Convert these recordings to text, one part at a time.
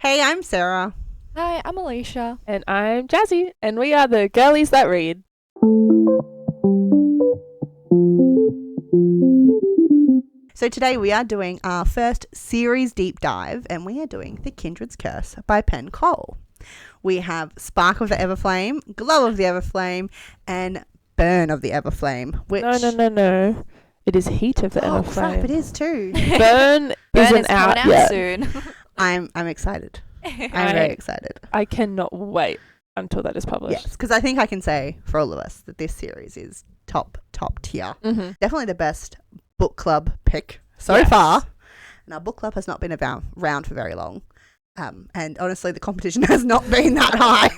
Hey, I'm Sarah. Hi, I'm Alisha. And I'm Jazzy, and we are the Girlies that read. So today we are doing our first series deep dive, and we are doing The Kindred's Curse by Penn. We have Spark of the Everflame, Glow of the Everflame, and Burn of the Everflame. Which No. It is Heat of the oh Everflame. crap! It is too. Burn isn't is coming out yet. soon. I'm excited. I'm very excited. I cannot wait until that is published. Yes, because I think I can say for all of us that this series is top tier. Mm-hmm. Definitely the best book club pick so far. And our book club has not been around for very long. And honestly, the competition has not been that high.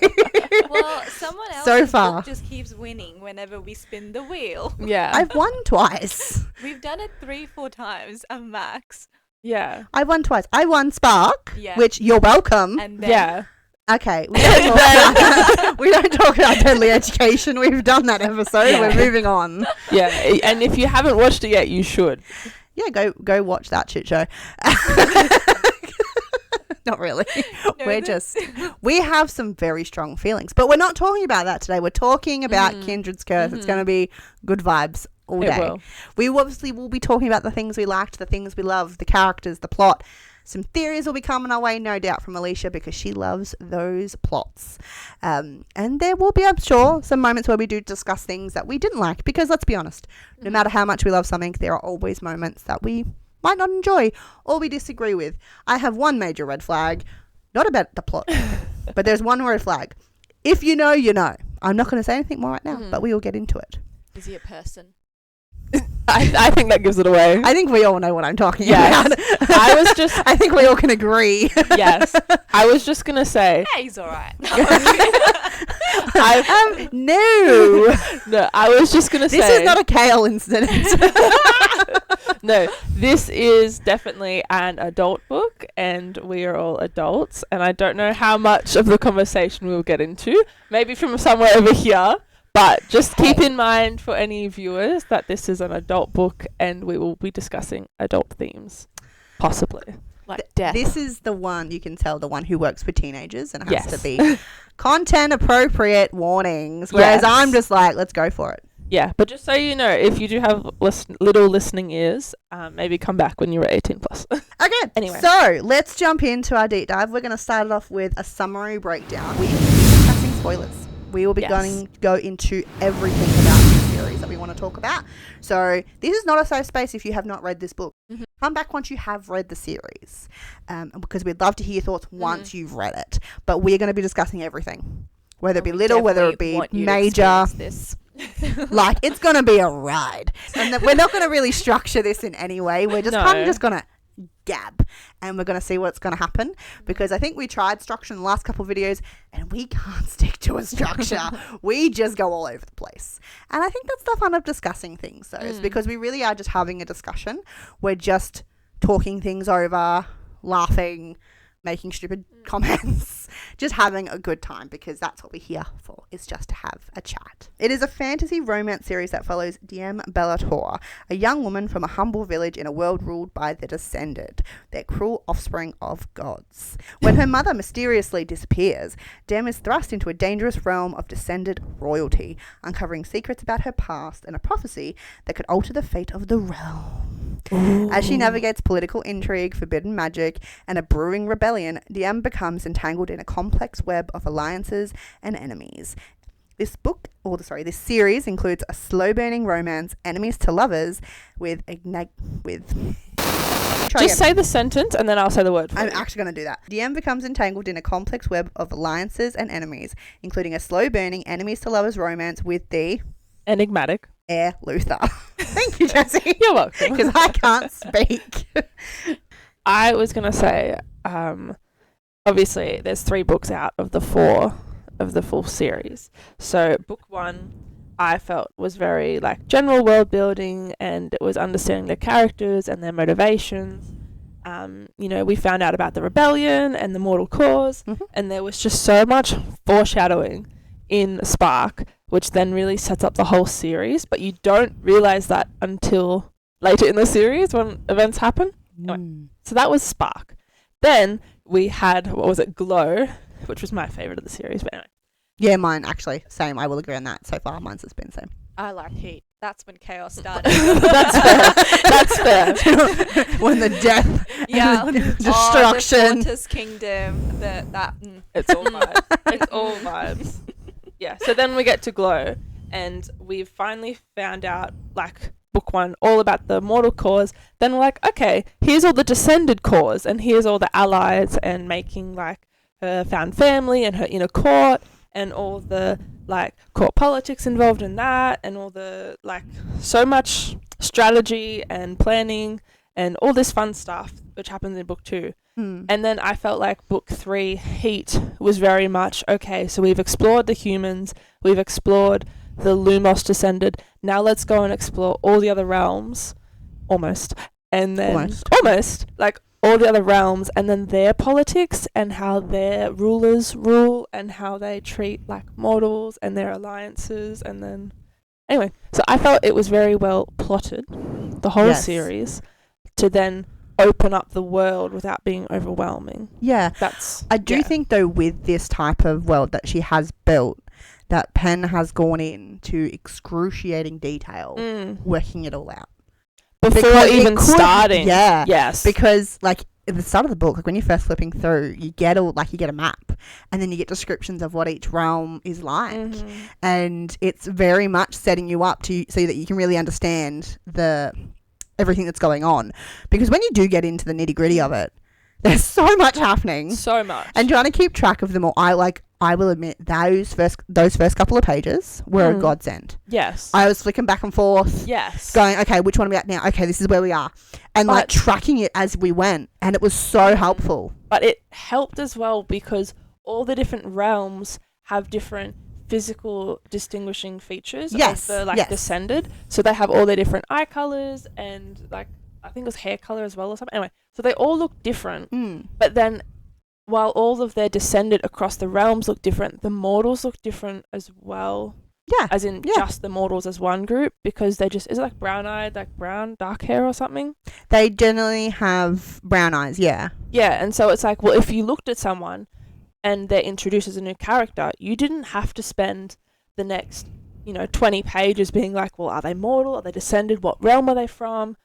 Well, someone else So far. just keeps winning whenever we spin the wheel. Yeah. I've won twice. We've done it 3-4 times at max. Yeah. I won twice. I won Spark, Yeah. which you're welcome. And then Yeah. Okay. We don't talk about Deadly Education. We've done that episode. Yeah. We're moving on. Yeah. And if you haven't watched it yet, you should. Yeah, go watch that shit show. Not really. We have some very strong feelings, but we're not talking about that today. We're talking about Kindred's Curse. It's going to be good vibes all day. It will. We obviously will be talking about the things we liked, the things we loved, the characters, the plot. Some theories will be coming our way, no doubt, from Alisha, because she loves those plots. And there will be, I'm sure, some moments where we do discuss things that we didn't like, because let's be honest, no matter how much we love something, there are always moments that we might not enjoy or we disagree with. I have one major red flag, not about the plot, but there's one red flag. If you know, you know. I'm not going to say anything more right now, but we will get into it. is he a person? I think that gives it away. I think we all know what I'm talking Yes. about. I think we all can agree. Yes. I was just going to say. Yeah, he's alright. No. No, I was just going to say. This is not a kale incident. No, this is definitely an adult book, and we are all adults, and I don't know how much of the conversation we'll get into, maybe from somewhere over here, but just keep in mind for any viewers that this is an adult book, and we will be discussing adult themes, possibly. Like death. This is the one, you can tell, the one who works with teenagers and has Yes. to be content appropriate warnings, whereas Yes. I'm just like, let's go for it. Yeah, but just so you know, if you do have little listening ears, maybe come back when you're 18 plus. Okay, Anyway. so let's jump into our deep dive. We're going to start it off with a summary breakdown. We will be discussing spoilers. We will be going to go into everything about the series that we want to talk about. So this is not a safe space if you have not read this book. Come back once you have read the series, because we'd love to hear your thoughts once you've read it. But we're going to be discussing everything, whether it be little, whether it be major. This. Like, it's going to be a ride. And we're not going to really structure this in any way. We're just kind of just going to gab, and we're going to see what's going to happen, because I think we tried structure in the last couple of videos and we can't stick to a structure. We just go all over the place, and I think that's the fun of discussing things, though, is because we really are just having a discussion. We're just talking things over, laughing, making stupid comments, just having a good time, because that's what we're here for, is just to have a chat. It is a fantasy romance series that follows Diem Bellator, a young woman from a humble village in a world ruled by the Descended, their cruel offspring of gods. When her mother mysteriously disappears, Diem is thrust into a dangerous realm of Descended royalty, uncovering secrets about her past and a prophecy that could alter the fate of the realm. Ooh. As she navigates political intrigue, forbidden magic, and a brewing rebellion, Diem becomes entangled in a complex web of alliances and enemies. This series includes a slow-burning romance, enemies to lovers, Just say the sentence and then I'll say the word for I'm you. actually going to do that. Diem becomes entangled in a complex web of alliances and enemies, including a slow-burning enemies to lovers romance with the enigmatic Heir Luther. Thank you, Jazzy. You're welcome. Because I can't speak. I was going to say, obviously there's 3 books out of the 4 of the full series. So book 1 I felt was very like general world building, and it was understanding the characters and their motivations. We found out about the rebellion and the mortal cause, and there was just so much foreshadowing in Spark, which then really sets up the whole series, but you don't realize that until later in the series when events happen. Anyway, so that was Spark. Then we had, what was it, Glow, which was my favourite of the series, but anyway. Yeah, mine actually. Same. I will agree on that. So far, mine's has been same. I like Heat. That's when chaos started. That's fair. That's fair. When the death, Yeah. and the destruction. The Fortress Kingdom. It's all vibes. It's all vibes. Yeah. So then we get to Glow, and we've finally found out, like, book 1, all about the mortal cause. Then we're like, okay, here's all the descended cause, and here's all the allies, and making, like, her found family and her inner court, and all the, like, court politics involved in that, and all the, like, so much strategy and planning and all this fun stuff which happens in book 2. And then I felt like book 3, Heat, was very much, okay, so we've explored the humans, we've explored the Lumos descended, now let's go and explore all the other realms, almost, and then almost like all the other realms, and then their politics and how their rulers rule and how they treat, like, mortals and their alliances. And then anyway, so I felt it was very well plotted, the whole series, to then open up the world without being overwhelming. Yeah. I do think, though, with this type of world that she has built, that Penn has gone into excruciating detail working it all out. Before even starting. Yeah. Yes. Because, like, at the start of the book, like, when you're first flipping through, you get a map, and then you get descriptions of what each realm is like. And it's very much setting you up to so that you can really understand everything that's going on. Because when you do get into the nitty-gritty of it, there's so much happening. So much. And trying to keep track of them all, I will admit those first couple of pages were a godsend. Yes. I was flicking back and forth. Yes. Going, okay, which one are we at now? Okay, this is where we are. And like tracking it as we went. And it was so helpful. But it helped as well because all the different realms have different physical distinguishing features of the descended. So they have all their different eye colours and, like, I think it was hair colour as well or something. Anyway, so they all look different. But then while all of their descended across the realms look different, the mortals look different as well. Yeah. As in just the mortals as one group, because they just, is it like brown-eyed, like brown, dark hair or something? They generally have brown eyes, yeah. Yeah, and so it's like, well, if you looked at someone and they're introduced as a new character, you didn't have to spend the next, 20 pages being like, well, are they mortal? Are they descended? What realm are they from?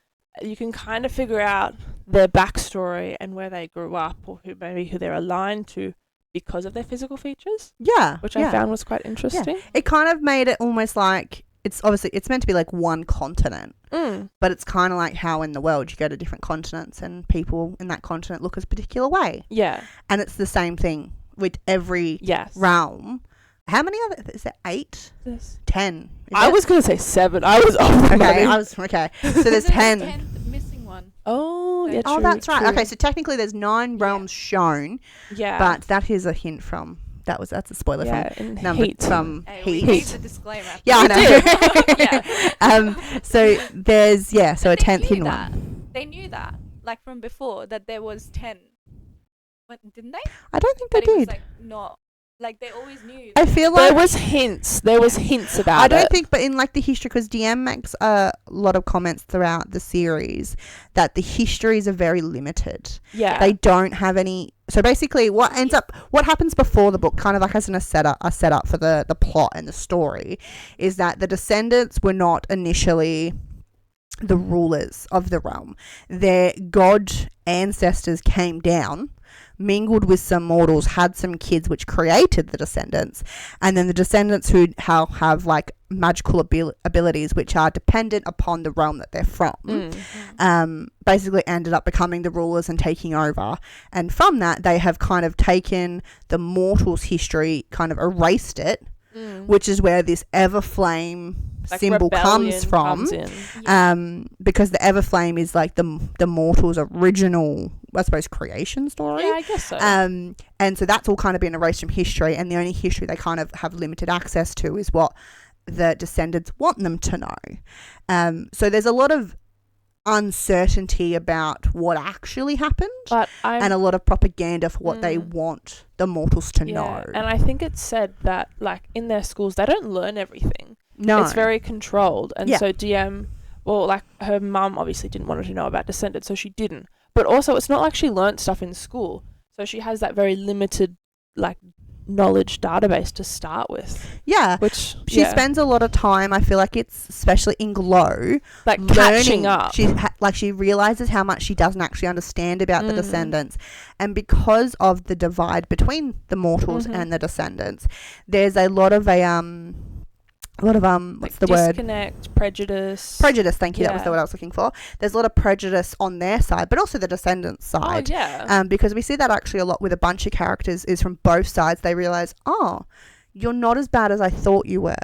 You can kind of figure out their backstory and where they grew up, or who they're aligned to because of their physical features. Yeah. Which I found was quite interesting. Yeah. It kind of made it almost like, it's meant to be like one continent, but it's kind of like how in the world you go to different continents and people in that continent look a particular way. Yeah. And it's the same thing with every realm. How many other? Is there 8? 10. I was going to say 7. I was off. Okay. So there's 10. 10th missing one. Oh, yeah. Oh, that's right. Okay, so technically there's 9 realms shown. Yeah. But that is a hint from. That's a spoiler from Heat. From Hey, Heat. We need the disclaimer. Yeah, I know. So there's so a 10th hidden one. They knew that, like, from before, that there was 10. What, didn't they? I don't think they did. It was, like, not. Like, they always knew. I feel like there was hints about it. I don't think, but in, like, the history, because DM makes a lot of comments throughout the series that the histories are very limited. Yeah. They don't have any. So basically what happens before the book, kind of like as a setup for the plot and the story, is that the descendants were not initially the rulers of the realm. Their god ancestors came down, mingled with some mortals, had some kids which created the descendants, and then the descendants who have like magical abilities which are dependent upon the realm that they're from, basically ended up becoming the rulers and taking over. And from that, they have kind of taken the mortals' history, kind of erased it, which is where this Everflame symbol comes from. Because the Everflame is like the mortals' original, I suppose, creation story. Yeah, I guess so. And so that's all kind of been erased from history, and the only history they kind of have limited access to is what the descendants want them to know. So there's a lot of uncertainty about what actually happened, and a lot of propaganda for what they want the mortals to know. And I think it's said that, like, in their schools they don't learn everything. No, it's very controlled, and so DM, well, like, her mum obviously didn't want her to know about descendants, so she didn't. But also, it's not like she learnt stuff in school. So she has that very limited, like, knowledge database to start with. Yeah. Which She spends a lot of time, I feel like it's especially in Glow, like catching up. She realizes how much she doesn't actually understand about the descendants. And because of the divide between the mortals and the descendants, there's a lot of what's the word? Disconnect, prejudice. Prejudice, thank you. That was the word I was looking for. There's a lot of prejudice on their side, but also the descendants' side. Oh, yeah. Because we see that actually a lot with a bunch of characters is from both sides. They realize, you're not as bad as I thought you were.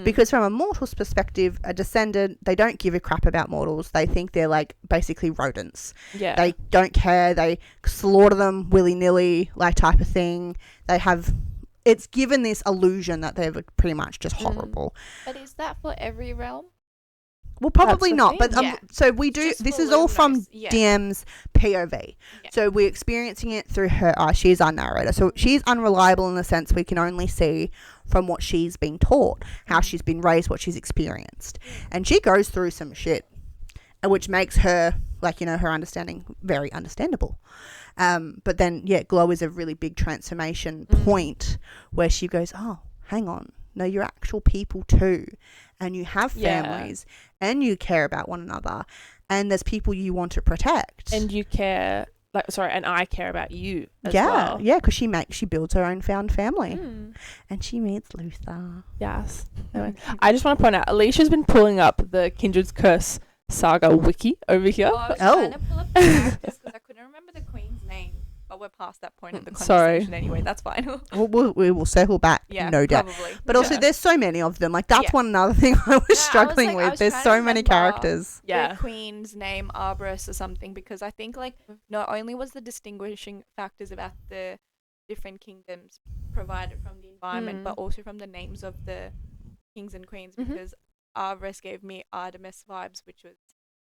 Because from a mortal's perspective, a descendant, they don't give a crap about mortals. They think they're like basically rodents. Yeah. They don't care. They slaughter them willy-nilly, like type of thing. It's given this illusion that they're pretty much just horrible. But is that for every realm? Well, probably not. But so we do. This is all from DM's POV. Yeah. So we're experiencing it through her eyes. She is our narrator. So she's unreliable in the sense we can only see from what she's been taught, how she's been raised, what she's experienced. And she goes through some shit, which makes her, like, her understanding very understandable. But then, Glow is a really big transformation point where she goes, oh, hang on. No, you're actual people too. And you have families and you care about one another. And there's people you want to protect. And you care, and I care about you as well. Yeah, because she builds her own found family. And she meets Luther. Yes. Anyway, I just want to point out, Alicia's been pulling up the Kindred's Curse Saga wiki over here. I was trying to pull up the characters because I couldn't remember the queen's name. But we're past that point of the conversation anyway. That's fine. we will circle back, no doubt. Probably. But also, there's so many of them. Like, that's one another thing I was struggling with. There's so many characters. The queen's name, Arborist or something, because I think, like, not only was the distinguishing factors about the different kingdoms provided from the environment, but also from the names of the kings and queens, because Arborist gave me Artemis vibes, which was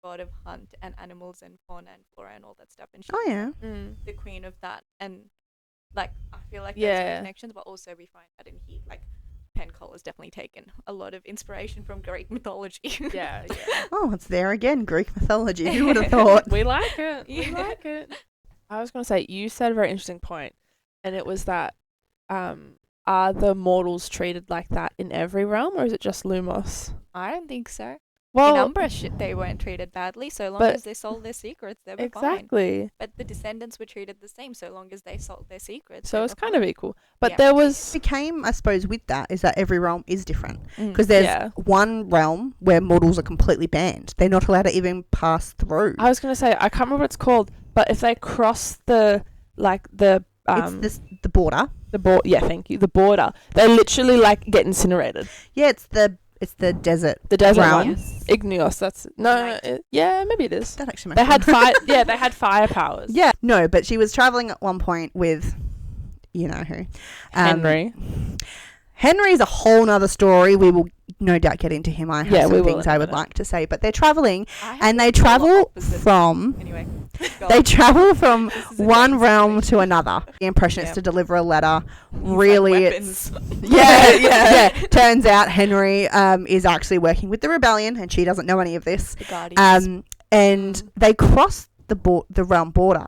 god of hunt and animals and fauna and flora and all that stuff, and she's the queen of that. And like, I feel like there's some connections, but also we find that in here, like, Penn has definitely taken a lot of inspiration from Greek mythology. Oh, it's there again, Greek mythology. Who would have thought? We like it. We like it. I was going to say, you said a very interesting point, and it was that are the mortals treated like that in every realm, or is it just Lumos? I don't think so. Well, in Umbra, they weren't treated badly so long as they sold their secrets. They were fine. But the descendants were treated the same so long as they sold their secrets. So it's kind of equal. But there was... It became, I suppose, with that, is that every realm is different. Because there's one realm where mortals are completely banned. They're not allowed to even pass through. I was going to say, I can't remember what it's called, but if they cross the it's the border. Thank you. The border. They literally, like, get incinerated. Yeah, it's the desert. The desert realm. one. Igneous. That's maybe it is. That actually they had fire. They had fire powers. Yeah, no, but she was traveling at one point with, you know who, Henry. Henry's a whole nother story. We will no doubt get into him. I have some things I would like to say, but they're traveling, and they travel from. Anyway, they travel from one realm to another. The impression is to deliver a letter. Really, it's Turns out Henry is actually working with the rebellion, and she doesn't know any of this. The Guardians. And they cross the realm border.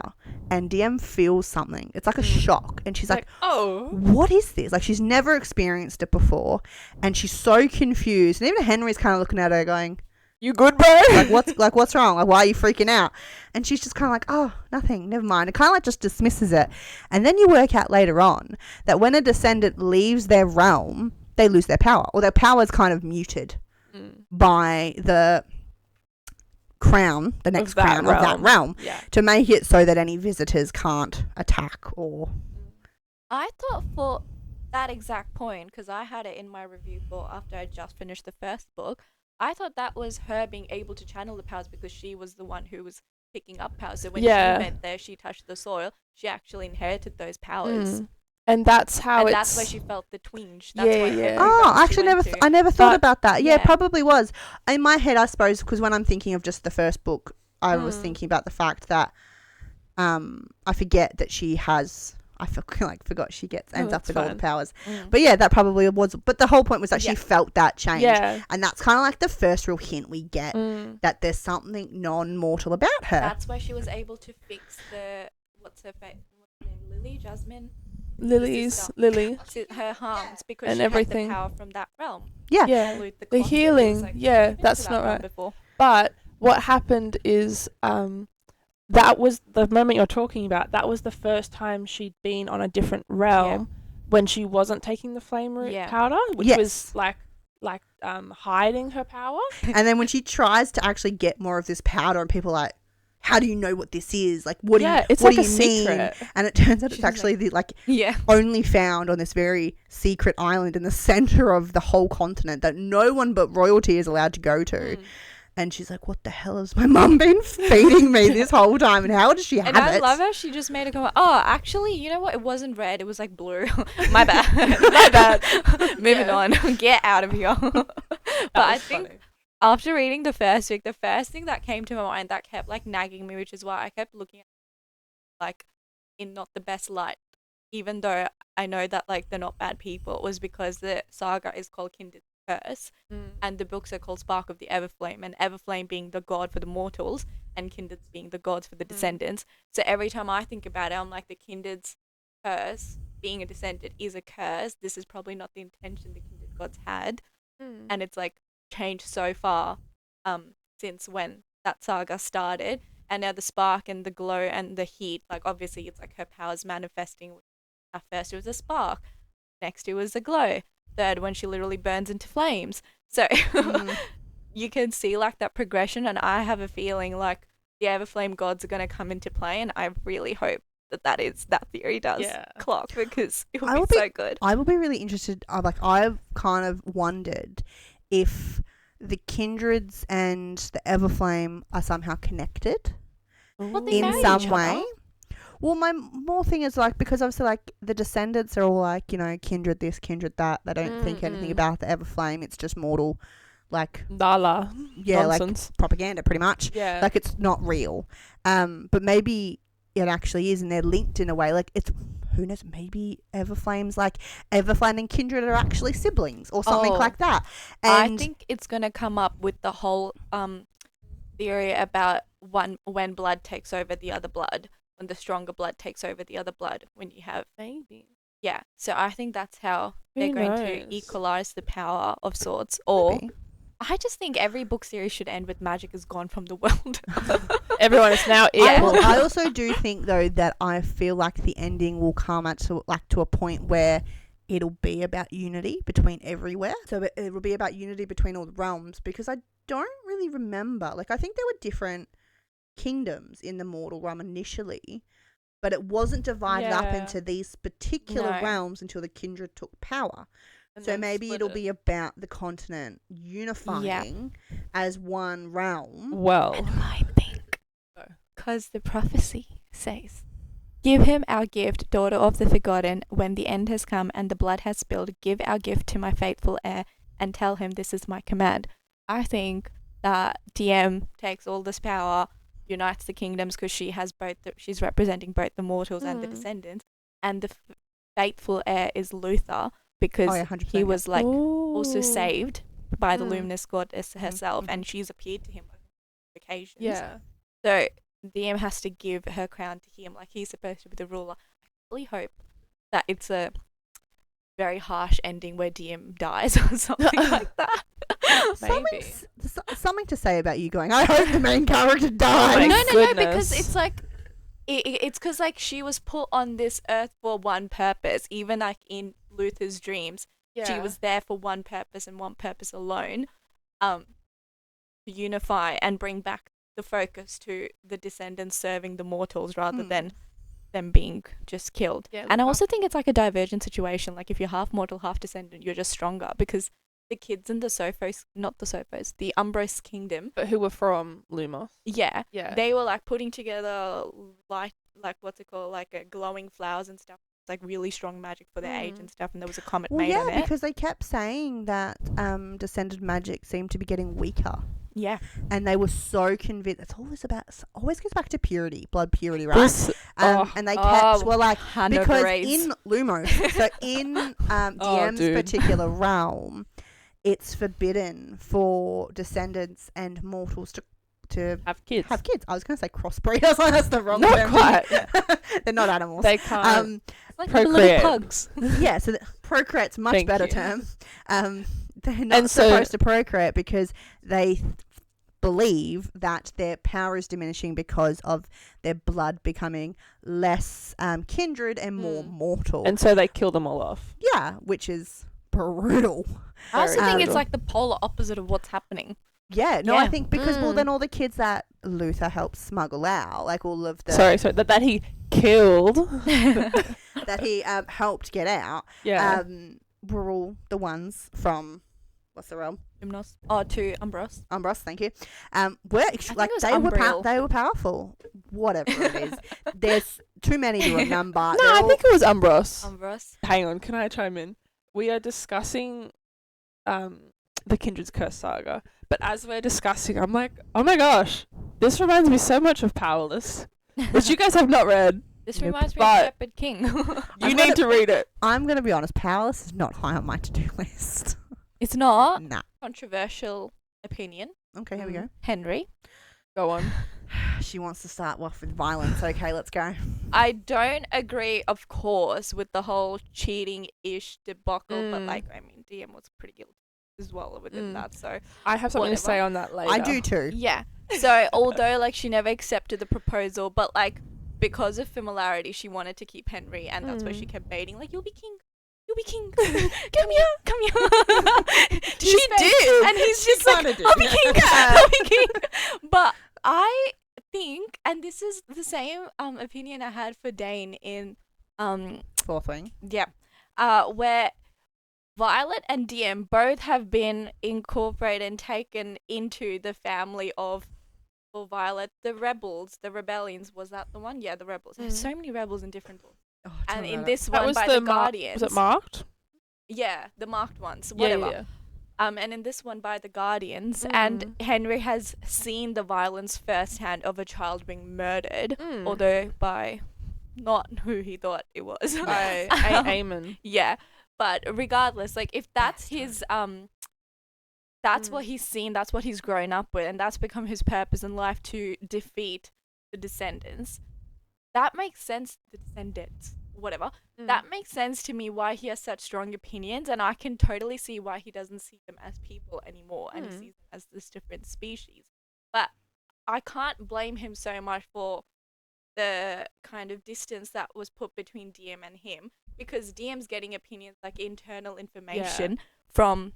And DM feels something. It's like a shock. And she's like, oh, what is this? Like, she's never experienced it before. And she's so confused. And even Henry's kind of looking at her going, you good, bro? what's wrong? Like, why are you freaking out? And she's just kind of like, oh, nothing, never mind. It kind of like just dismisses it. And then you work out later on that when a descendant leaves their realm, they lose their power. Or their power is kind of muted by the crown, the next crown of that realm, to make it so that any visitors can't attack or... I thought for that exact point, because I had it in my review for after I just finished the first book, I thought that was her being able to channel the powers because she was the one who was picking up powers. So when she went there, she touched the soil, she actually inherited those powers. And that's how that's where she felt the twinge. That's Oh, actually, I never thought about that. Yeah, it probably was. In my head, I suppose, because when I'm thinking of just the first book, I was thinking about the fact that I forget that she has... I forgot she ends up with all the powers. But yeah, that probably was... But the whole point was that she felt that change. Yeah. And that's kind of like the first real hint we get that there's something non-mortal about her. That's why she was able to fix the... What's her name? Lily's Lily her harms because and she everything. had the power from that realm. Yeah. Loot The closet. healing. It was Yeah, been to that's that not realm right. Before. But what happened is that was the moment you're talking about. That was the first time she'd been on a different realm when she wasn't taking the flame root powder, which was like hiding her power. And then when she tries to actually get more of this powder, and people are like, how do you know what this is? Like, what do you, it's what like do a you mean? secret. And it turns out it's actually only found on this very secret island in the center of the whole continent that no one but royalty is allowed to go to. And she's like, what the hell has my mum been feeding me this whole time? And how does she have it? And I love how she just made it go, oh, actually, you know what? It wasn't red. It was like blue. My bad. My bad. Moving on. Get out of here. But I think after reading the first week, the first thing that came to my mind that kept like nagging me, which is why I kept looking at like in not the best light, even though I know that like they're not bad people, was because the saga is called Kindred Curse, and the books are called Spark of the Everflame, and Everflame being the god for the mortals and Kindreds being the gods for the descendants. So every time I think about it, I'm like, the Kindred's curse, being a descendant, is a curse. This is probably not the intention the Kindred gods had, and it's like changed so far since when that saga started. And now the spark and the glow and the heat, like obviously it's like her powers manifesting. At first it was a spark, next it was a glow, third when she literally burns into flames. So you can see like that progression, and I have a feeling like the Everflame gods are going to come into play, and I really hope that theory does clock, because it would be so good. I will be really interested. I've kind of wondered if the Kindreds and the Everflame are somehow connected in some way. Well, my more thing is like, because obviously like the descendants are all like, you know, kindred this, kindred that. They don't think anything about the Everflame. It's just mortal, like nonsense. Like propaganda, pretty much. Yeah, like it's not real. But maybe it actually is, and they're linked in a way. Like it's, who knows? Maybe Everflame's like Everflame and Kindred are actually siblings or something like that. And I think it's gonna come up with the whole theory about when blood takes over the other blood. When the stronger blood takes over the other blood, when you have so I think that's how they're going to equalize the power of sorts. Or I just think every book series should end with magic is gone from the world. Everyone is now I also do think though that I feel like the ending will come to a point where it'll be about unity between everywhere. So it will be about unity between all the realms, because I don't really remember, like I think there were different kingdoms in the mortal realm initially, but it wasn't divided up into these particular realms until the Kindred took power. And so maybe it'll be about the continent unifying as one realm. Well, and I think because the prophecy says, give him our gift, daughter of the forgotten. When the end has come and the blood has spilled, give our gift to my faithful heir and tell him this is my command. I think that DM takes all this power, unites the kingdoms, because she has she's representing both the mortals and the descendants, and the faithful heir is Luther, because he was like also saved by the luminous goddess herself, and she's appeared to him on occasions. So DM has to give her crown to him, like he's supposed to be the ruler. I really hope that it's a very harsh ending where DM dies or something like that. Something to say about you going, I hope the main character dies. No, because it's like it's because like she was put on this earth for one purpose. Even like in Luther's dreams, she was there for one purpose and one purpose alone, to unify and bring back the focus to the descendants serving the mortals rather than them being just killed. And I also think it's like a divergent situation. Like if you're half mortal, half descendant, you're just stronger, because the kids in the the Umbros kingdom, but who were from Lumos. They were like putting together like what's it called, like glowing flowers and stuff. It's like really strong magic for their age and stuff, and there was a comet made on it. Because they kept saying that descended magic seemed to be getting weaker. And they were so convinced. It's always goes back to purity, blood purity, right? And they kept because in Lumos, so in DM's particular realm, it's forbidden for descendants and mortals to have kids. I was going to say crossbreed. I was like, that's the wrong Not term. quite. They're not animals. They can't Like procreate. little pugs. Yeah, so procreate's a much Thank better you. term. They're not And so- supposed to procreate because they believe that their power is diminishing because of their blood becoming less kindred and more mortal. And so they kill them all off. Yeah, which is brutal. I also Very think it's brutal. like the polar opposite of what's happening. Yeah, no, I Yeah. think because well, then all the kids that Luther helped smuggle out, like all of the Sorry, that he killed. that he helped get out, Yeah. were all the ones from what's the realm? Gymnos. Oh, to Umbros. Umbros, thank you. Were think like it was they were Umbriel. they were powerful. Whatever it is, there's too many to remember. no, They're I all- think it was Umbros. Umbros. Hang on, can I chime in? We are discussing the Kindred's Curse saga, but as we're discussing, I'm like, oh my gosh, this reminds me so much of Powerless, which you guys have not read. This Nope. reminds me But- of Shepherd King. You I'm need to read it. I'm gonna be honest. Powerless is not high on my to-do list. It's not. Nah. Controversial opinion. Okay, here we go. Henry. Go on. She wants to start off with violence. Okay, let's go. I don't agree, of course, with the whole cheating-ish debacle, but like, I mean, DM was pretty guilty as well within that, so I have something to Whatever. say on that later. I do too. yeah. So although like she never accepted the proposal, but like because of familiarity, she wanted to keep Henry, and that's why she kept baiting, like, you'll be king. You'll be king. Come here. Come here. She did. And he's just like, kinda did. I'll be king. I'll be king. But I think, and this is the same opinion I had for Dane in Fourth wing. where Violet and DM both have been incorporated and taken into the family of, for Violet, the rebels, the rebellions. Was that the one? Yeah, the rebels. There's so many rebels in different books. Oh, And in this. this That one was by the the Guardians. Was it marked? Yeah, the marked ones. Yeah, Whatever. yeah. And in this one by the Guardians, and Henry has seen the violence firsthand of a child being murdered, although by not who he thought it was. By Aemon. Yeah, but regardless, like if that's his that's what he's seen, that's what he's grown up with, and that's become his purpose in life, to defeat the descendants. That makes sense. The descendants, whatever. That makes sense to me why he has such strong opinions, and I can totally see why he doesn't see them as people anymore, and he sees them as this different species. But I can't blame him so much for the kind of distance that was put between DM and him, because DM's getting opinions, like internal information from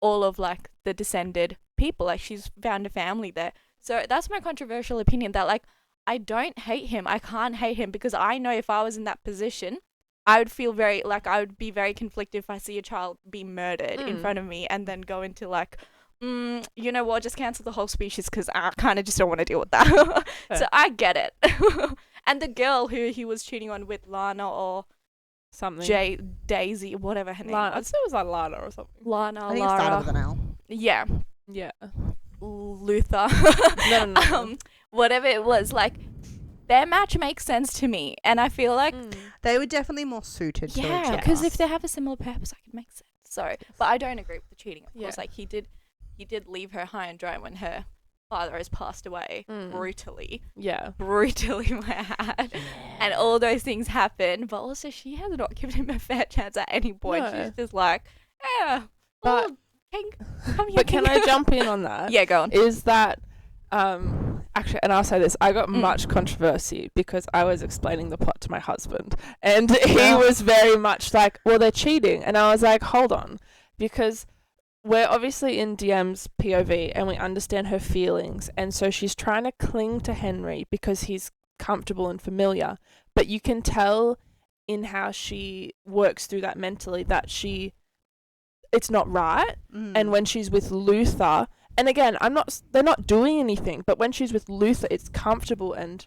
all of like the descended people. Like she's found a family there. So that's my controversial opinion, that like I don't hate him. I can't hate him, because I know if I was in that position, I would feel very, like, I would be very conflicted if I see a child be murdered in front of me and then go into like, you know what, just cancel the whole species, because I kind of just don't want to deal with that. So I get it. And the girl who he was cheating on with, Lana or Something. Daisy, whatever her name I'd was. say it was like Lana or something. Lana, I think it started Lara. with an L. Yeah. Yeah. Luther. No. Whatever it was, like, their match makes sense to me, and I feel like They were definitely more suited to each yeah, other. because if they have a similar purpose, I could make sense. So, but I don't agree with the cheating, of course. Yeah. Like he did leave her high and dry when her father has passed away brutally, Yeah. might add. And all those things happen, but also she has not given him a fair chance at any point. No. She's just like, yeah, But- well, King, come here, But can King. I jump in on that? Yeah, go on. Is that actually, and I'll say this, I got much controversy because I was explaining the plot to my husband, and he was very much like, well, they're cheating, and I was like, hold on, because we're obviously in DM's POV and we understand her feelings, and so she's trying to cling to Henry because he's comfortable and familiar, but you can tell in how she works through that mentally that it's not right. And when she's with Luther, and again, they're not doing anything, but when she's with Luther, it's comfortable and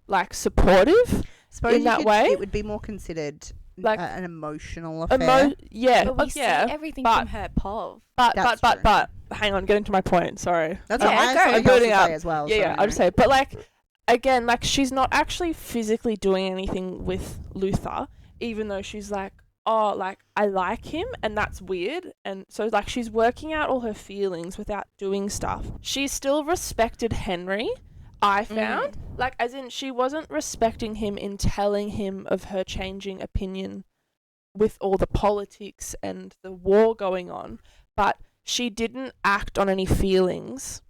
like supportive. Suppose in that way, it would be more considered like an emotional affair. yeah, But we yeah. see everything but- from her POV. That's true. But hang on, getting to my point. Sorry. That's Yeah, what I go. have I'm something else building to up. say as well. Yeah, so yeah. I'll just anyway. say, but like, again, like she's not actually physically doing anything with Luther, even though she's like oh, like, I like him and that's weird. And so, like, she's working out all her feelings without doing stuff. She still respected Henry, I found. Like, as in, she wasn't respecting him in telling him of her changing opinion with all the politics and the war going on, but she didn't act on any feelings,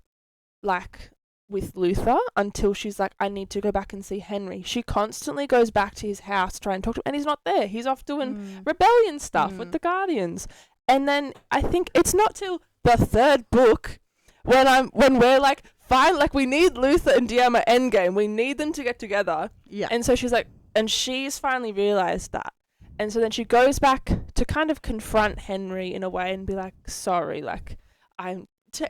like, with Luther until she's like, I need to go back and see Henry. She constantly goes back to his house to try and talk to him, and he's not there. He's off doing rebellion stuff with the Guardians. And then I think it's not till the third book when we're like, fine, like, we need Luther and Diem at Endgame. We need them to get together. Yeah. And so she's like, and she's finally realized that. And so then she goes back to kind of confront Henry in a way and be like, sorry, like,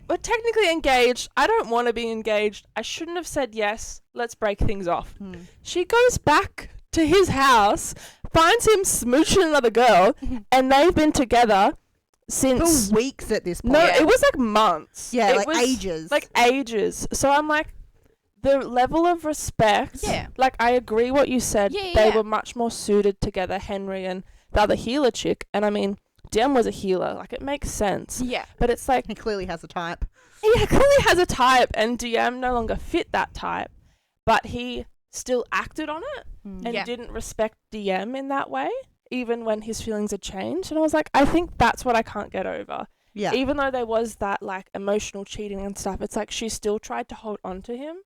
we're technically engaged. I don't want to be engaged. I shouldn't have said yes. Let's break things off. She goes back to his house, finds him smooching another girl, and they've been together since... For weeks at this point. No, it was like months. Yeah, it like was ages. Like ages. So I'm like, the level of respect... Yeah. Like, I agree what you said. Yeah, they were much more suited together, Henry and the other healer chick. And I mean... Diem was a healer, like, it makes sense. Yeah. But it's like... He clearly has a type. Yeah, clearly has a type, and Diem no longer fit that type. But he still acted on it and didn't respect Diem in that way, even when his feelings had changed. And I was like, I think that's what I can't get over. Yeah. Even though there was that, like, emotional cheating and stuff, it's like she still tried to hold on to him.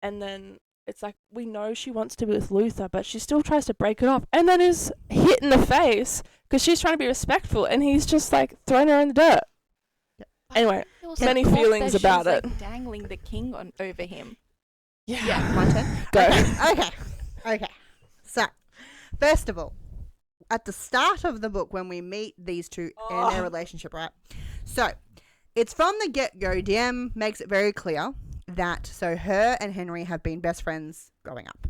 And then it's like, we know she wants to be with Luther, but she still tries to break it off. And then is hit in the face because she's trying to be respectful, and he's just like throwing her in the dirt. Yeah. Anyway, many feelings about it. Like dangling the king over him. Yeah. My turn. Go. Okay. So, first of all, at the start of the book, when we meet these two in their relationship, right? So, it's from the get-go. Diem makes it very clear that her and Henry have been best friends growing up,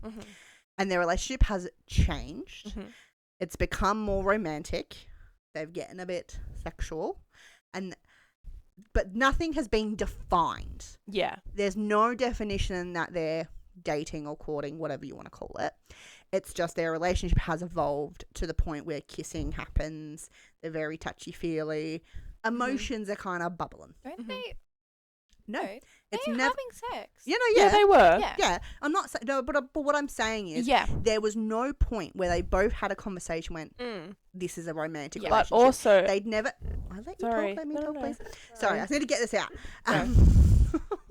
and their relationship has changed. It's become more romantic. They've gotten a bit sexual, but nothing has been defined. Yeah, there's no definition that they're dating or courting, whatever you want to call it. It's just their relationship has evolved to the point where kissing happens. They're very touchy-feely. Emotions are kind of bubbling. Don't they? No, it's never having sex. Yeah, they were. Yeah, I'm not saying no, but what I'm saying is, there was no point where they both had a conversation when this is a romantic relationship. But also, they'd never. I'll let you talk. Let me talk, please. Sorry, I just need to get this out.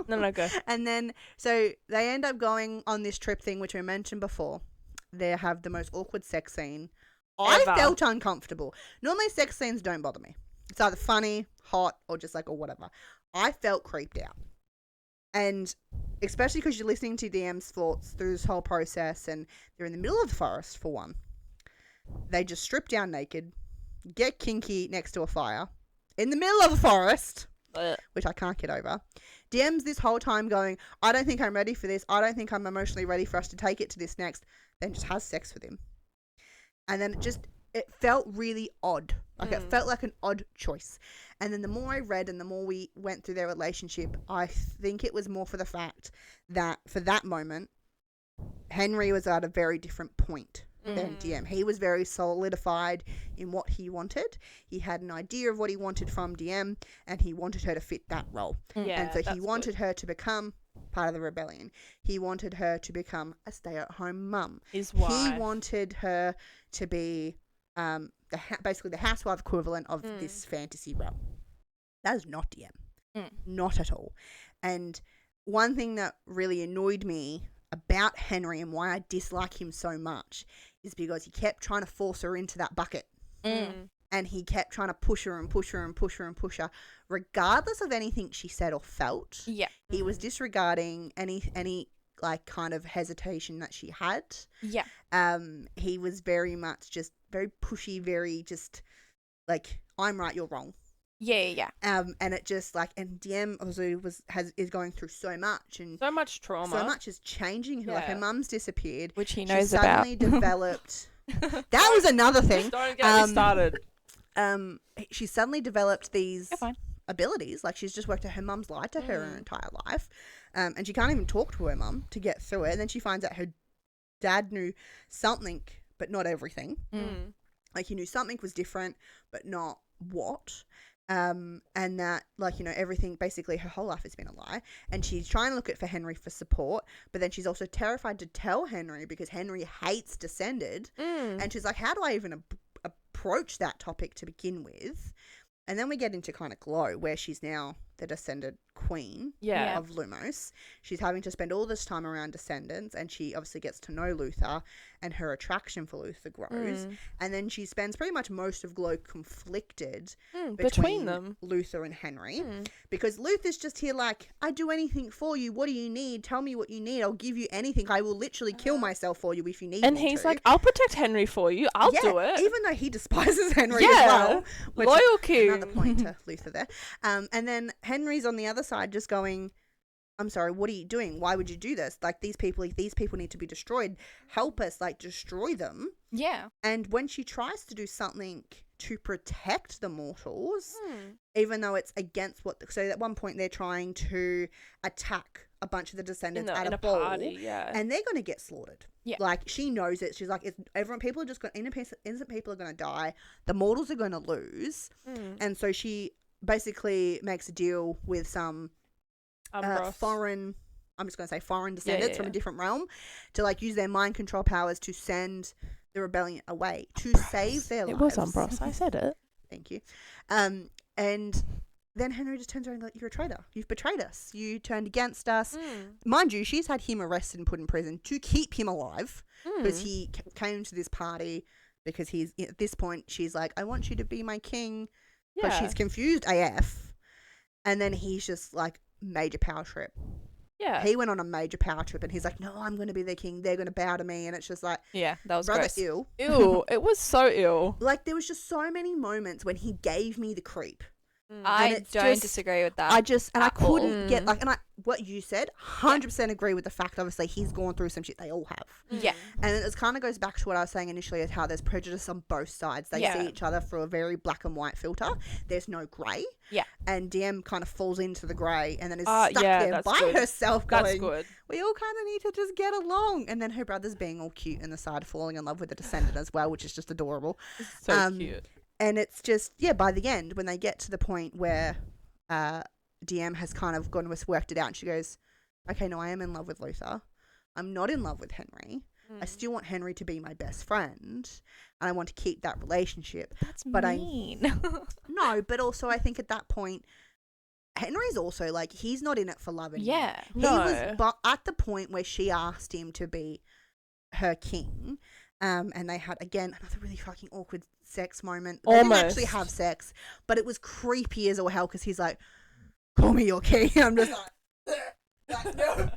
No, go. And then, so they end up going on this trip thing, which we mentioned before. They have the most awkward sex scene. I felt uncomfortable. Normally, sex scenes don't bother me. It's either funny, hot, or just like, or whatever. I felt creeped out. And especially because you're listening to Diem's thoughts through this whole process, and they're in the middle of the forest, for one. They just strip down naked, get kinky next to a fire, in the middle of a forest, which I can't get over. Diem's this whole time going, I don't think I'm ready for this. I don't think I'm emotionally ready for us to take it to this next. Then just has sex with him. And then it felt really odd. Like, it felt like an odd choice. And then the more I read and the more we went through their relationship, I think it was more for the fact that for that moment, Henry was at a very different point than Diem. He was very solidified in what he wanted. He had an idea of what he wanted from Diem, and he wanted her to fit that role. Yeah, and so he wanted her to become part of the rebellion. He wanted her to become a stay-at-home mum. His wife. He wanted her to be basically the housewife equivalent of this fantasy role. That is not Diem. Not at all. And one thing that really annoyed me about Henry and why I dislike him so much is because he kept trying to force her into that bucket. And he kept trying to push her and push her and push her and push her, regardless of anything she said or felt. Yeah. He was disregarding any like kind of hesitation that she had. Yeah. He was very much just very pushy, very just like, I'm right, you're wrong. Yeah. And it just like, and Diem also is going through so much, and so much trauma. So much is changing. Yeah. Like, her mum's disappeared, which he knows about. She suddenly developed. That was another thing. Don't get me started. She suddenly developed these abilities. Like, she's just worked out her mum's lied to her entire life, and she can't even talk to her mum to get through it. And then she finds out her dad knew something, but not everything. Like, he knew something was different, but not what. And that, like, everything, basically her whole life has been a lie. And she's trying to look for Henry for support, but then she's also terrified to tell Henry because Henry hates Descended. And she's like, how do I even approach that topic to begin with? And then we get into kind of Glow, where she's now the Descended queen of Lumos. She's having to spend all this time around Descendants, and she obviously gets to know Luther, and her attraction for Luther grows. And then she spends pretty much most of Glow conflicted between them, Luther and Henry, because Luther's just here like, I do anything for you. What do you need? Tell me what you need. I'll give you anything. I will literally kill myself for you if you need me. And he's like, I'll protect Henry for you. I'll do it. Even though he despises Henry as well. Loyal king. Another point to Luther there. And then Henry's on the other side just going, I'm sorry, what are you doing? Why would you do this? Like, these people need to be destroyed. Help us, like, destroy them. Yeah. And when she tries to do something to protect the mortals, even though it's against so at one point they're trying to attack a bunch of the Descendants at a ball, party, and they're going to get slaughtered. Yeah. Like, she knows it. She's like, people are just going, innocent people are going to die. The mortals are going to lose. And so she basically makes a deal with some foreign Descendants from a different realm to, like, use their mind control powers to send the rebellion away to save their lives. It was Umbros. I said it. Thank you. And then Henry just turns around and goes, you're a traitor. You've betrayed us. You turned against us. Mind you, she's had him arrested and put in prison to keep him alive because he came to this party because he's, at this point, she's like, I want you to be my king. But she's confused AF. And then he's just like, major power trip. Yeah. He went on a major power trip and he's like, no, I'm going to be their king. They're going to bow to me. And it's just like, yeah, that was brother, gross. Ew. It was so ill. Like, there was just so many moments when he gave me the creep. I don't disagree with that. I couldn't get, like, what you said, 100% agree with the fact, obviously, he's gone through some shit. They all have. Yeah. And it kind of goes back to what I was saying initially, is how there's prejudice on both sides. They see each other through a very black and white filter. There's no grey. Yeah. And DM kind of falls into the grey and then is stuck there by herself going, that's good. We all kind of need to just get along. And then her brother's being all cute in the side, falling in love with the Descendant as well, which is just adorable. So cute. And it's just, by the end, when they get to the point where DM has kind of worked it out, and she goes, okay, no, I am in love with Luther. I'm not in love with Henry. I still want Henry to be my best friend, and I want to keep that relationship. That's mean. No, but also I think at that point, Henry's also, like, he's not in it for love anymore. Yeah. He was but at the point where she asked him to be her king, and they had, again, another really fucking awkward sex moment. They didn't actually have sex, but it was creepy as all hell because he's like, call me your king. I'm just like, no,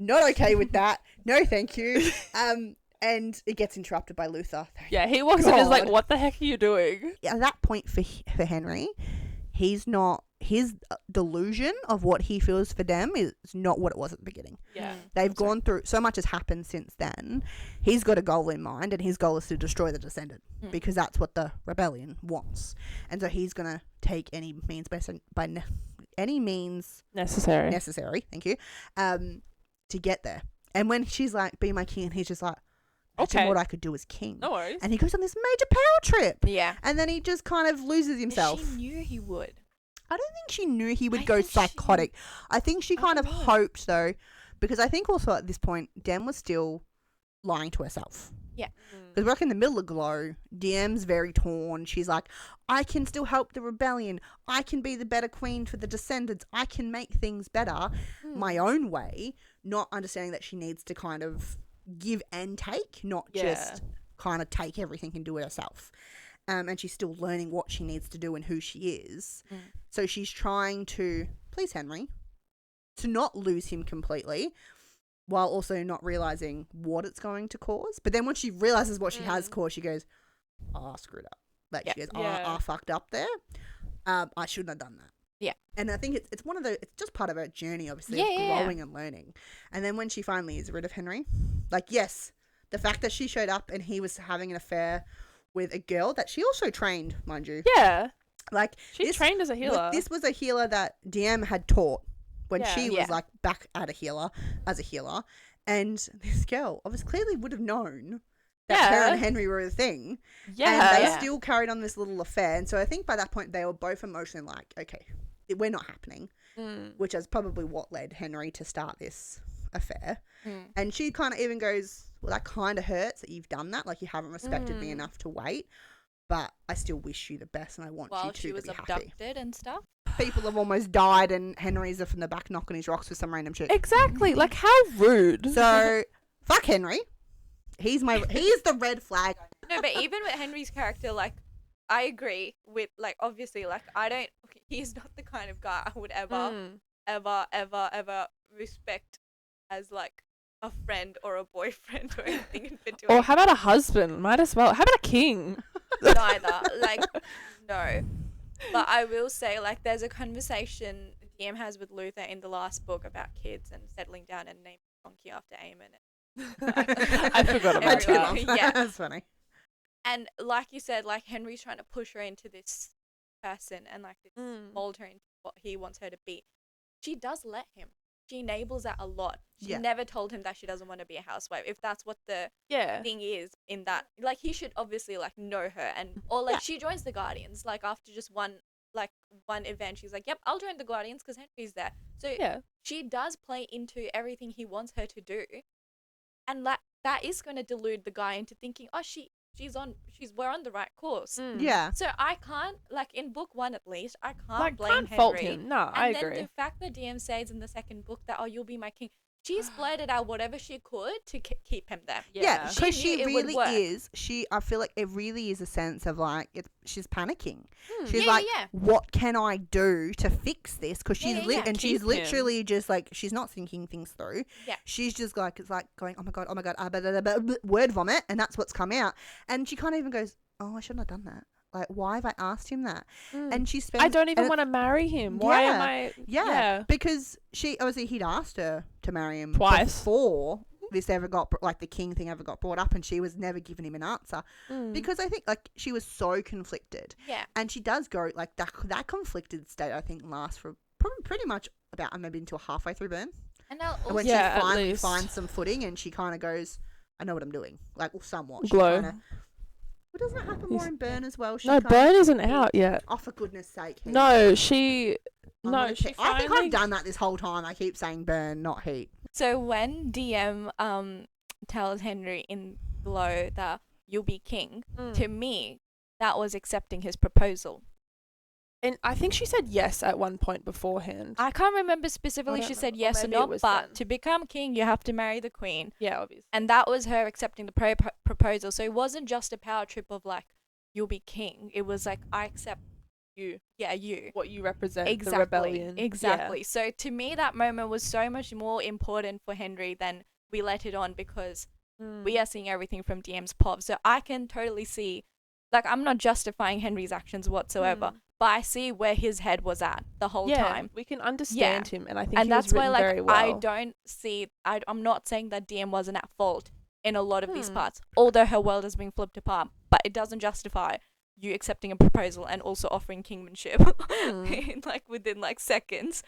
not okay with that. No, thank you. And it gets interrupted by Luther. Yeah, he walks in and is like, what the heck are you doing? At that point for Henry, he's not, his delusion of what he feels for them is not what it was at the beginning. Yeah. They've gone through, so much has happened since then. He's got a goal in mind, and his goal is to destroy the Descendant because that's what the rebellion wants. And so he's going to take any means any means necessary, thank you, to get there. And when she's like, be my king, and he's just like, imagine what I could do as king. No worries. And he goes on this major power trip. Yeah. And then he just kind of loses himself. She knew he would. I don't think she knew he would go psychotic. I think she kind of hoped, though, because I think also at this point, Dem was still lying to herself. Yeah. Because we're like in the middle of Glow. Dem's very torn. She's like, I can still help the rebellion. I can be the better queen for the Descendants. I can make things better my own way, not understanding that she needs to kind of give and take, not just kind of take everything and do it herself. And she's still learning what she needs to do and who she is. So she's trying to please Henry, to not lose him completely, while also not realizing what it's going to cause. But then when she realizes what she has caused, she goes, oh, I screwed up. Like, she goes, I fucked up there. I shouldn't have done that. Yeah. And I think it's one of the, it's just part of her journey, obviously, of growing and learning. And then when she finally is rid of Henry, like, yes, the fact that she showed up and he was having an affair with a girl that she also trained, mind you. Yeah. Like, she trained as a healer. This was a healer that DM had taught when she was like back at as a healer. And this girl obviously clearly would have known that her and Henry were a thing. Yeah. And they still carried on this little affair. And so I think by that point they were both emotionally like, okay, we're not happening. Which is probably what led Henry to start this affair. And she kind of even goes, well, that kind of hurts that you've done that. Like, you haven't respected me enough to wait. But I still wish you the best and I want you to be happy. While she was abducted and stuff. People have almost died and Henry's up in the back knocking his rocks with some random shit. Exactly. Like, how rude. So, fuck Henry. He's the red flag. No, but even with Henry's character, like, I agree with, like, obviously, like, he's not the kind of guy I would ever respect as, like, a friend or a boyfriend or anything in between. Or how about a husband? Might as well. How about a king? Neither. Like, no. But I will say, like, there's a conversation DM has with Luther in the last book about kids and settling down and naming donkey after Eamon. I forgot about that. Yeah. That's funny. And like you said, like, Henry's trying to push her into this person and, like, mold her into what he wants her to be. She does let him. She enables that a lot. She never told him that she doesn't want to be a housewife. If that's what the thing is in that, like, he should obviously, like, know her. And or, like, she joins the Guardians, like, after just one event. She's like, yep, I'll join the Guardians because Henry's there. So she does play into everything he wants her to do. And that is going to delude the guy into thinking, oh, we're on the right course. Yeah. So I can't, like, in book 1 at least, I can't like, blame can't Henry. fault him. No, I agree. And then the fact that DM says in the second book that, oh, you'll be my king, she's blurted out whatever she could to keep him there. Yeah, because she really is. I feel like it really is a sense of, like, she's panicking. She's like, what can I do to fix this? Because she's she's literally just, like, she's not thinking things through. Yeah. She's just, like, it's like going, oh my god, word vomit, and that's what's come out. And she kind of even goes, oh, I shouldn't have done that. Like, why have I asked him that? And she spends... I don't even want to marry him. Why am I... Yeah, because he'd asked her to marry him twice before this ever got, like, the king thing ever got brought up, and she was never given him an answer. Because I think, like, she was so conflicted. Yeah. And she does go, like, that conflicted state, I think, lasts for pretty much about maybe until halfway through Burn. And when she finally finds some footing and she kind of goes, I know what I'm doing. Like, well, somewhat. Glow. Well, doesn't it happen more in Burn as well? No, Burn isn't out yet. Oh, for goodness sake. Heat. No, she... I think I've done that this whole time. I keep saying Burn, not Heat. So when DM tells Henry in Glow that you'll be king, to me, that was accepting his proposal. And I think she said yes at one point beforehand. I can't remember specifically she said yes or not, but to become king, you have to marry the queen. Yeah, obviously. And that was her accepting the proposal. So it wasn't just a power trip of, like, you'll be king. It was like, I accept you. Yeah, you. What you represent, the rebellion. Exactly. Yeah. So to me, that moment was so much more important for Henry than we let it on, because we are seeing everything from DM's pop. So I can totally see, like, I'm not justifying Henry's actions whatsoever. But I see where his head was at the whole time. We can understand him, and I think that's why, like, very well. I don't see. I'm not saying that DM wasn't at fault in a lot of these parts, although her world has been flipped apart. But it doesn't justify you accepting a proposal and also offering kingmanship, within, like, seconds.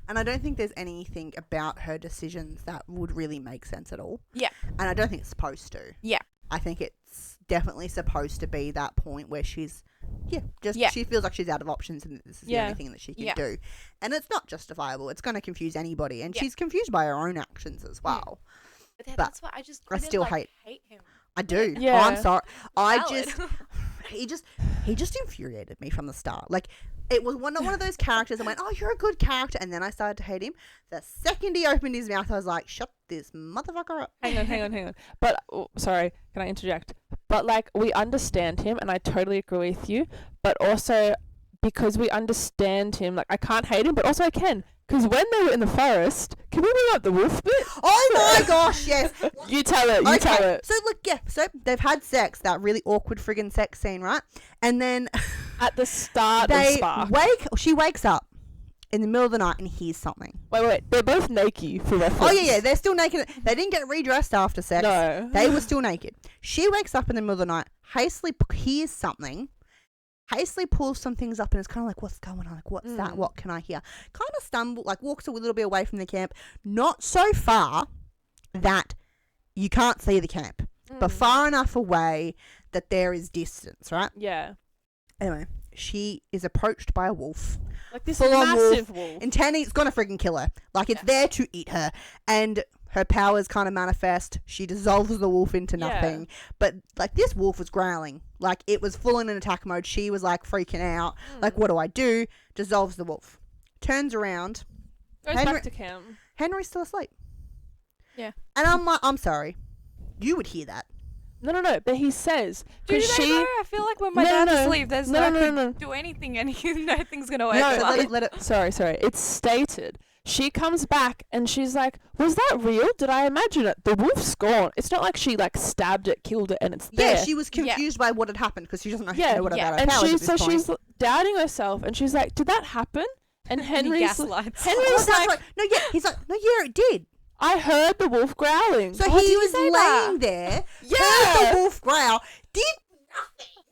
And I don't think there's anything about her decisions that would really make sense at all. Yeah. And I don't think it's supposed to. Yeah. I think it's definitely supposed to be that point where she's, she feels like she's out of options and this is the only thing that she can do. And it's not justifiable. It's going to confuse anybody. And she's confused by her own actions as well. But that's why I still hate him. I do. Yeah. Oh, I'm sorry. He just infuriated me from the start. Like, it was one of those characters I went, oh, you're a good character. And then I started to hate him. The second he opened his mouth, I was like, shut this motherfucker up. Hang on. But, sorry, can I interject? But, like, we understand him, and I totally agree with you. But also, because we understand him, like, I can't hate him, but also I can. Because when they were in the forest, can we bring up the wolf bit? Oh my gosh, yes. You tell it. So look, so they've had sex, that really awkward friggin' sex scene, right? And then at the start of Spark, she wakes up in the middle of the night and hears something. Wait, they're both naked for reference. Oh yeah, they're still naked. They didn't get redressed after sex. No. They were still naked. She wakes up in the middle of the night, hastily hears something. Hastily pulls some things up and is kind of like, what's going on? Like, what's that? What can I hear? Kind of stumble, like walks a little bit away from the camp. Not so far that you can't see the camp. but far enough away that there is distance, right? Yeah. Anyway, she is approached by a wolf. Like this Full-on massive wolf. Intending it's gonna freaking kill her. Like it's there to eat her. And her powers kind of manifest. She dissolves the wolf into nothing. But like this wolf was growling. Like it was full in an attack mode. She was like freaking out. Like what do I do? Dissolves the wolf. Turns around. Goes back to camp. Henry's still asleep. Yeah. And I'm like, I'm sorry. You would hear that. No, but he says Do because they know? I feel like when my dad's asleep, there's no. Do anything and nothing's gonna work. No, let it. Sorry. It's stated. She comes back and she's like, "Was that real? Did I imagine it? The wolf's gone. It's not like she like stabbed it, killed it, and it's there." Yeah, she was confused by what had happened because she doesn't know, know what about her and powers at this point. she's doubting herself, and she's like, "Did that happen?" And Henry's like, no, yeah. He's like, no, yeah, it did. I heard the wolf growling. So he was laying there, heard the wolf growl, did nothing.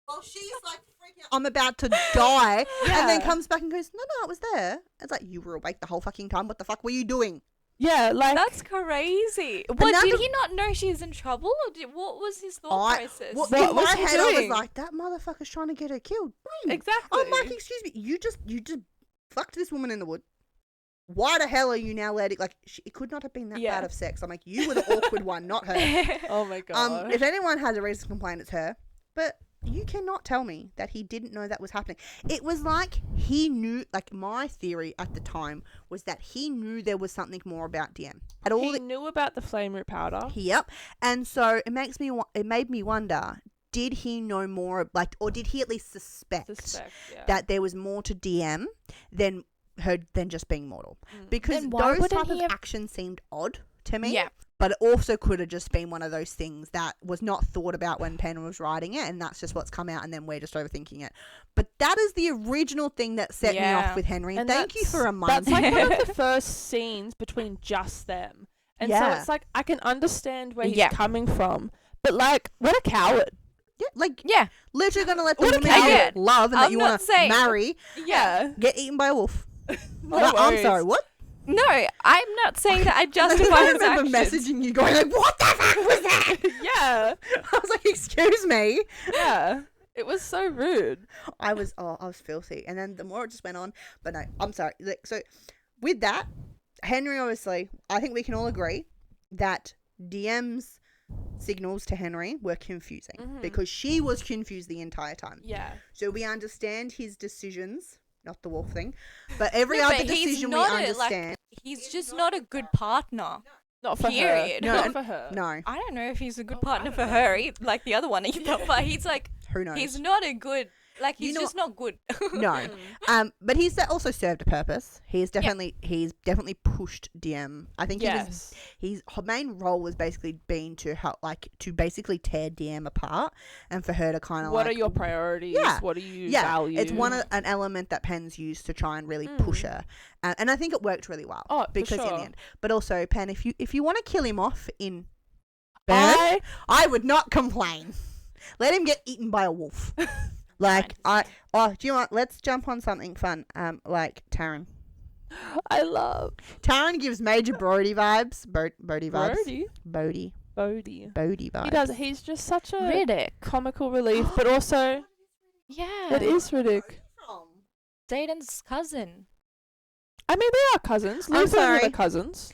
Well, she's like freaking out, I'm about to die, and then comes back and goes, no, it was there. It's like, you were awake the whole fucking time. What the fuck were you doing? Yeah, like that's crazy. What did he not know she's in trouble, or what was his thought process? Well, in my head, I was like, that motherfucker's trying to get her killed. Exactly. I'm like, excuse me, you just fucked this woman in the wood. Why the hell are you now letting, like, it could not have been that bad of sex. I'm like, you were the awkward one, not her. Oh my god. If anyone has a reason to complain, it's her. But you cannot tell me that he didn't know that was happening. It was like he knew, like, my theory at the time was that he knew there was something more about DM. He knew about the flame root powder. Yep. And so it made me wonder, did he know more, like, or did he at least suspect that there was more to DM than just being mortal? Because those type of actions seemed odd to me. Yeah. But it also could have just been one of those things that was not thought about when Penn was writing it, and that's just what's come out, and then we're just overthinking it. But that is the original thing that set me off with Henry. And thank you for reminding me. That's like one of the first scenes between just them. And so it's like, I can understand where he's coming from. But like, what a coward. Yeah, literally going to let the woman you love and that you want to marry get eaten by a wolf. I'm sorry, what? No, I'm not saying that I justify I his actions. remember messaging you going like, what the fuck was that? Yeah. I was like, excuse me. Yeah. It was so rude. I was filthy. And then the more it just went on, but no, I'm sorry. So with that, Henry, obviously, I think we can all agree that DM's signals to Henry were confusing because she was confused the entire time. Yeah. So we understand his decisions, not the wolf thing, but every other decision we understand. He's just not a good partner. Not for period. her. Not for her. No. I don't know if he's a good partner for her, like the other one either, but he's like, who knows? He's not a good, like, he's just not good. No. But he's also served a purpose. He's definitely pushed DM. I think his main role was basically being to help, like, to basically tear DM apart, and for her to kind of what are your priorities? Yeah. What do you value? It's an element that Penn's used to try and really push her, and I think it worked really well. Oh, because for sure. in the end, but also Penn, if you want to kill him off in Penn, I would not complain. Let him get eaten by a wolf. Like, do you want, let's jump on something fun, like Taryn. Taryn gives major Brody vibes. Brody vibes. Bodie vibes. He does. He's just such a Riddick comical relief, but also, it is Riddick. Zayden's cousin. I mean, they are cousins. I'm sorry. They're cousins.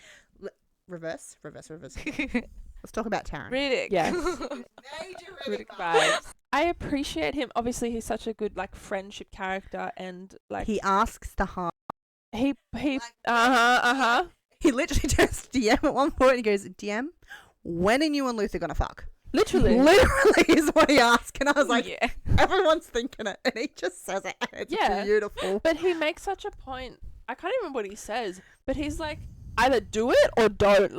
Reverse. Let's talk about Taryn. Riddick. Yes. Major Riddick vibes. I appreciate him. Obviously, he's such a good, like, friendship character, and like he asks the hard. He He literally turns to DM at one point and goes, DM, when are you and Luther gonna fuck? Literally is what he asked, and I was like, everyone's thinking it, and he just says it, and it's beautiful. But he makes such a point. I can't even remember what he says, but he's like, either do it or don't.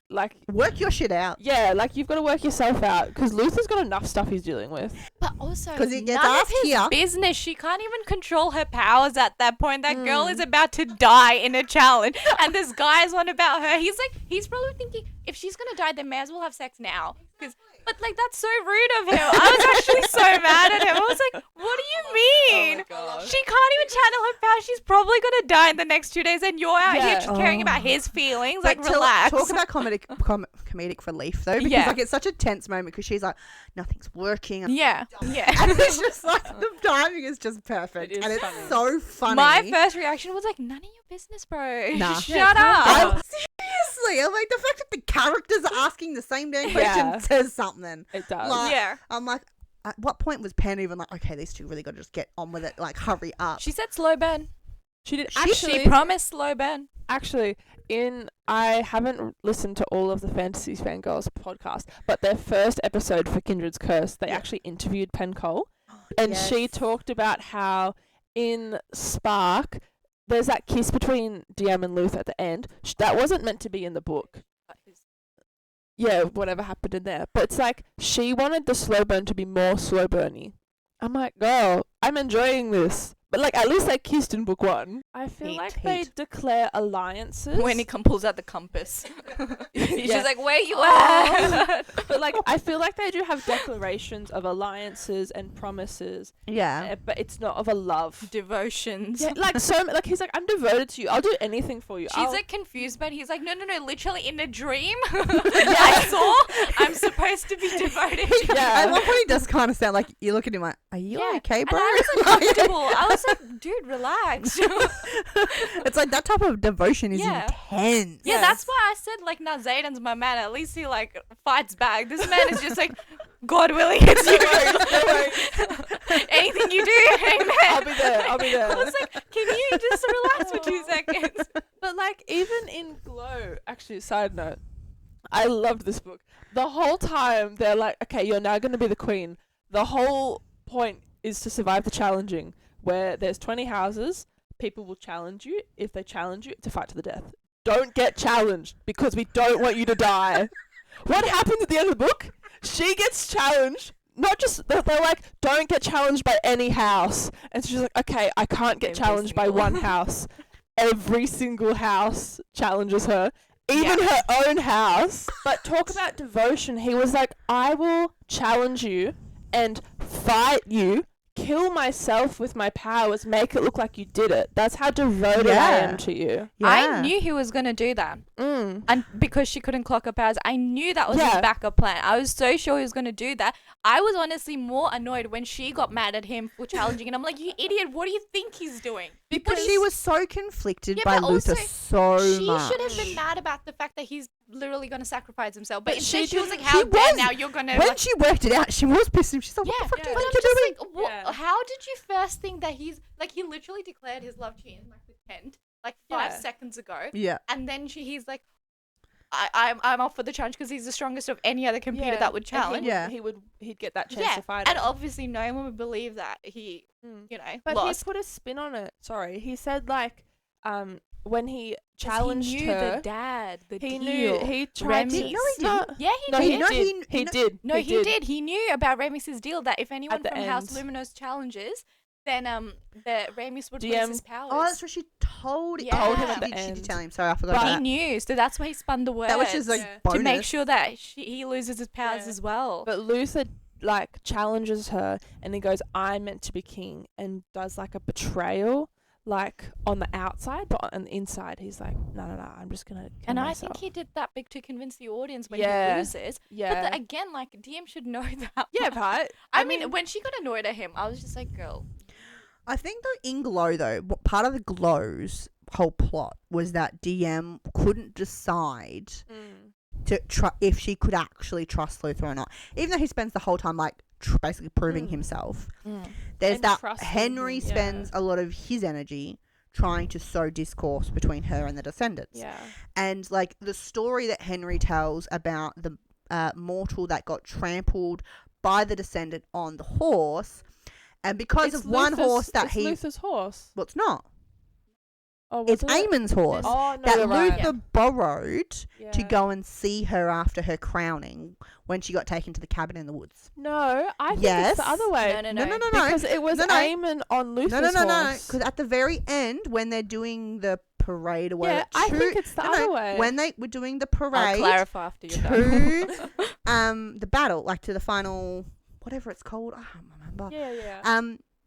Like work your shit out. Yeah, like you've got to work yourself out, because Luther's got enough stuff he's dealing with. But also, because he gets none asked of his here. business. She can't even control her powers at that point. That girl is about to die in a challenge, and this guy's one about her. He's probably thinking, if she's gonna die, then may as well have sex now. But like, that's so rude of him. I was actually so mad at him. I was like, what do you mean? Oh my God. She can't even channel her power. She's probably gonna die in the next 2 days, and you're out here Yeah. just caring about his feelings. But Like, relax. Talk about comedic relief though, because Yeah. like it's such a tense moment because she's like, nothing's working. Yeah. And it's just like the timing is just perfect, It is and it's funny. so funny. My first reaction was like, none of your business, bro. Nah. Shut Yeah, up. Seriously, I'm like the fact that the characters are asking the same damn question Yeah. says something. It does. Like, Yeah. I'm like, at what point was Penn even like, okay, these two really got to just get on with it, like hurry up. She said slow burn. She did She- actually. She promised slow burn. Actually, I haven't listened to all of the Fantasy Fangirls podcast, but their first episode for Kindred's Curse, they Yeah. actually interviewed Penn Cole, and she Yes. talked about how in Spark, there's that kiss between DM and Luther at the end. That wasn't meant to be in the book. Yeah, whatever happened in there. But it's like, she wanted the slow burn to be more slow burny. I'm like, girl, I'm enjoying this. But like, at least they kissed in book 1. I feel Heat, like they heat. declare alliances. When he pulls out the compass. He's Yeah. just like, where you Oh. at? But like, I feel like they do have declarations of alliances and promises, Yeah. but it's not of a love. Devotions. Yeah, like like he's like, I'm devoted to you. I'll do anything for you. She's I'll- like confused, but he's like, no, literally in a dream. I saw. I'm supposed to be devoted to Yeah. At one point, he does kind of sound like you look at him like, "Are you Yeah. okay, And bro?" I was uncomfortable. I was like, dude, relax. It's like that type of devotion is Yeah. intense. Yeah, that's why I said like, now Zayden's my man. At least he like fights back. This man is just like, God willing, it's you. Anything you do, amen. I'll be there. I'll be there. I was like, can you just relax for 2 seconds? But like, even in Glow, actually, side note, I loved this book. The whole time they're like, okay, you're now going to be the queen. The whole point is to survive the challenging, where there's 20 houses. People will challenge you. If they challenge you, it's a fight to the death. Don't get challenged because we don't want you to die. What happens at the end of the book? She gets challenged. Not just, they're like, don't get challenged by any house. And so she's like, okay, I can't get Every challenged by single. one house. Every single house challenges her. Even her own house. But talk about devotion. He was like, I will challenge you and fight you, kill myself with my powers, make it look like you did it. That's how devoted I Yeah. am to you. I knew he was gonna do that, and because she couldn't clock her powers, I knew that was his Yeah. backup plan. I was so sure he was gonna do that. I was honestly more annoyed when she got mad at him for challenging, and I'm like, you idiot! What do you think he's doing? Because she was so conflicted Yeah, by but Luther also, so she much. should have been mad about the fact that he's literally gonna sacrifice himself. But But instead, she she was like, didn't- "How she dare was. now you're gonna?" When like, she worked it out, she was pissed. She's like, what the fuck do you but think I'm you're just doing? like, what, Yeah. how did you first think that he's like? He literally declared his love to Ian, like with Kent, like 5 Yeah. seconds ago, Yeah. and then he's like, I'm up for the challenge because he's the strongest of any other computer Yeah. that would And challenge. Yeah. He'd get that chance Yeah, to fight and her. obviously no one would believe that he, you know, But lost. he put a spin on it. Sorry, he said like, when he challenged he knew her, the dad, the he deal. knew he tried to. Remy's. No, he No, didn't. Yeah, he no, did. he No, did. he- He no- did. No, he did. He knew about Remus's deal that if anyone the from House end. Luminos challenges, then the Remus would lose DM his powers. Oh, that's what she told Yeah. Told him She at the did- She end. did tell him. Sorry, I forgot But about he that. knew, so that's why he spun the words That was just like Yeah. bonus. to make sure that he loses his powers Yeah. as well. But Luther like challenges her, and he goes, "I'm meant to be king," and does like a betrayal, like on the outside, but on the inside, he's like, "No, I'm just gonna." Kill And I myself." think he did that big to convince the audience when Yeah. he loses. Yeah. But again, like DM should know that. Yeah, right. I mean, when she got annoyed at him, I was just like, girl. I think though in Glow though, what part of the Glow's whole plot was that DM couldn't decide to if she could actually trust Luther or not. Even though he spends the whole time like basically proving himself. There's And that trusting Henry him, yeah. spends a lot of his energy trying to sow discourse between her and the descendants. Yeah. And like the story that Henry tells about the mortal that got trampled by the descendant on the horse, and because It's of one Luther's- horse that it's he Luther's horse. well, it's not. Oh, was It's it? Eamon's horse Oh no, that you're right. Luther borrowed to Yeah. go and see her after her crowning when she got taken to the cabin in the woods. No, I think Yes. it's the other way. No. No. Because it was No, no. Eamon on Luther's No. horse. Because at the very end, when they're doing the parade or whatever, Yeah, I think it's the other way. When they were doing the I'll parade clarify after you're done. to the battle, like to the final, whatever it's called, I can't remember. Yeah.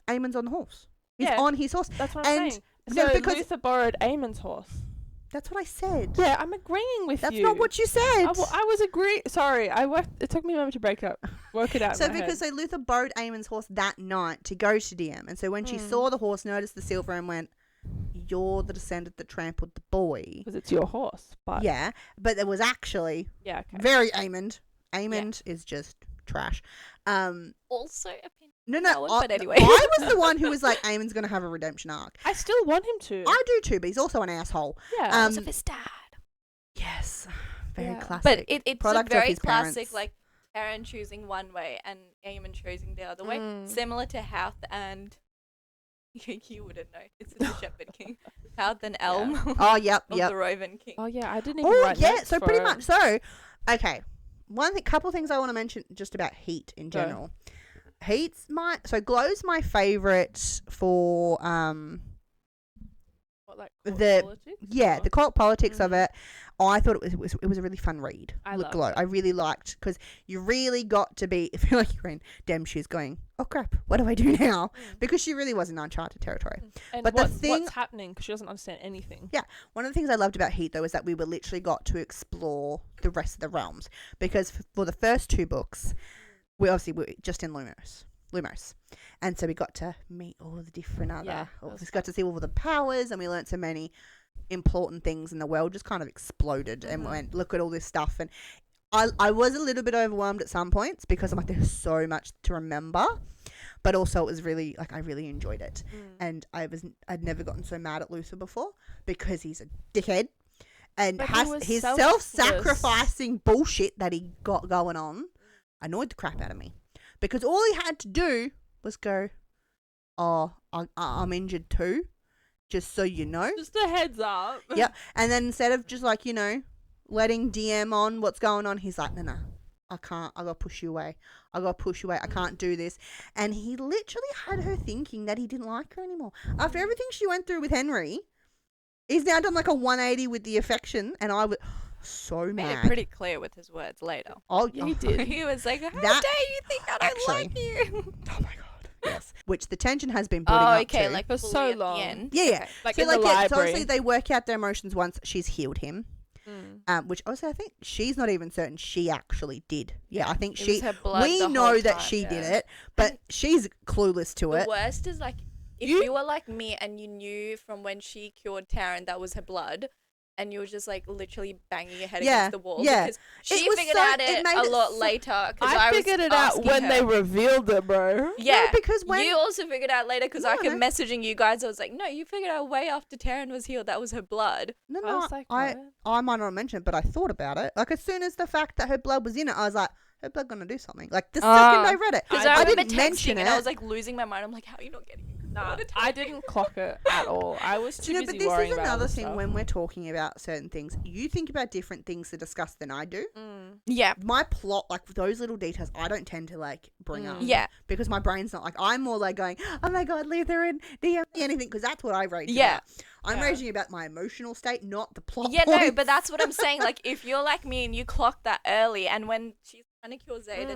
Eamon's on the horse. He's Yeah. on his horse. That's what I'm And saying. So No, because Luther borrowed Aemon's horse. that's what I said. Yeah, I'm agreeing with That's you. not what you said. I was agreeing. Sorry, it took me a moment to work it out. So in my because head. so Luther borrowed Aemon's horse that night to go to DM, and so when she saw the horse, noticed the silver, and went, "You're the descendant that trampled the boy." Because it's your horse, but Yeah, but it was actually yeah, okay. very Aemond. Aemond is just trash. Also, opinion. No, but anyway. I was the one who was like, Aemon's going to have a redemption arc. I still want him to. I do too, but he's also an asshole. Yeah. Because of his dad. Yes, very Yeah. classic. But it's Product a of very his classic, parents. like Aaron choosing one way and Eamon choosing the other way, similar to Houth and you wouldn't know. It's the Shepherd King, Houth and Elm. Oh, yep. of the Roven King. Oh yeah, I didn't even Oh, write yeah. notes So for pretty it. much. So, okay. Couple things I want to mention just about Heat in Go. general. Glow's my favorite for What, like the- politics? yeah, Or- the cult politics of it. I thought it was a really fun read. I with loved Glow. it. I really liked because you really got to be feel like you're in damn shoes going, oh crap, what do I do now? Because she really was in uncharted territory. And but what's happening? Because she doesn't understand anything. Yeah, one of the things I loved about Heat though is that we were literally got to explore the rest of the realms because for the first two books, we were just in Lumos. And so we got to meet all the different we got to see all the powers, and we learnt so many important things, and the world just kind of exploded and went, look at all this stuff. And I was a little bit overwhelmed at some points because I'm like, there's so much to remember, but also it was really like, I really enjoyed it. And I'd never gotten so mad at Luther before because he's a dickhead and But he has was his selfless. self-sacrificing bullshit that he got going on annoyed the crap out of me because all he had to do was go, oh, I'm injured too, just so you know. Just a heads up. Yep. And then instead of just like, letting DM on what's going on, he's like, no, I can't. I got to push you away. I can't do this. And he literally had her thinking that he didn't like her anymore. After everything she went through with Henry, he's now done like a 180 with the affection. And I was so Made mad. it pretty clear with his words later. Oh, Yeah, he did. He was like, how That- dare you think I don't like you? Oh my God. Yes. Which the tension has been building up to. like For fully so at the long. end. Yeah. Like So in the so library. obviously they work out their emotions once she's healed him. Which also I think she's not even certain she actually did. Yeah, I think It was her blood we the know whole that time, she did yeah. it, but she's clueless to The it. worst is like if you were like me and you knew from when she cured Taryn that was her blood, and you were just like literally banging your head Yeah, against the wall yeah. because she It was figured so- out it it made a it lot so- later. Because I was figured it out asking when her. they revealed it, bro. Yeah, because when you also figured out later because I No, kept no. messaging you guys. I was like, no, you figured out way after Taryn was healed that was her blood. no, I was like, I what? might not mention it, but I thought about it. Like as soon as the fact that her blood was in it, I was like, her blood gonna do something. Like the second I read it, Because I I remember didn't mention texting it. and I was like losing my mind. I'm like, how are you not getting it? Nah, I didn't clock it at all. I was too No, busy but this worrying is about another other thing stuff. when we're talking about certain things. You think about different things to discuss than I do. Yeah. My plot, like those little details, I don't tend to like bring up. Yeah. Because my brain's not like, I'm more like going, oh my God, Luther and DM anything, because that's what I rage Yeah. about. I'm Yeah. raging about my emotional state, not the plot. Yeah, no, points. but that's what I'm saying. Like, if you're like me and you clock that early, and when she's trying to kill Zayden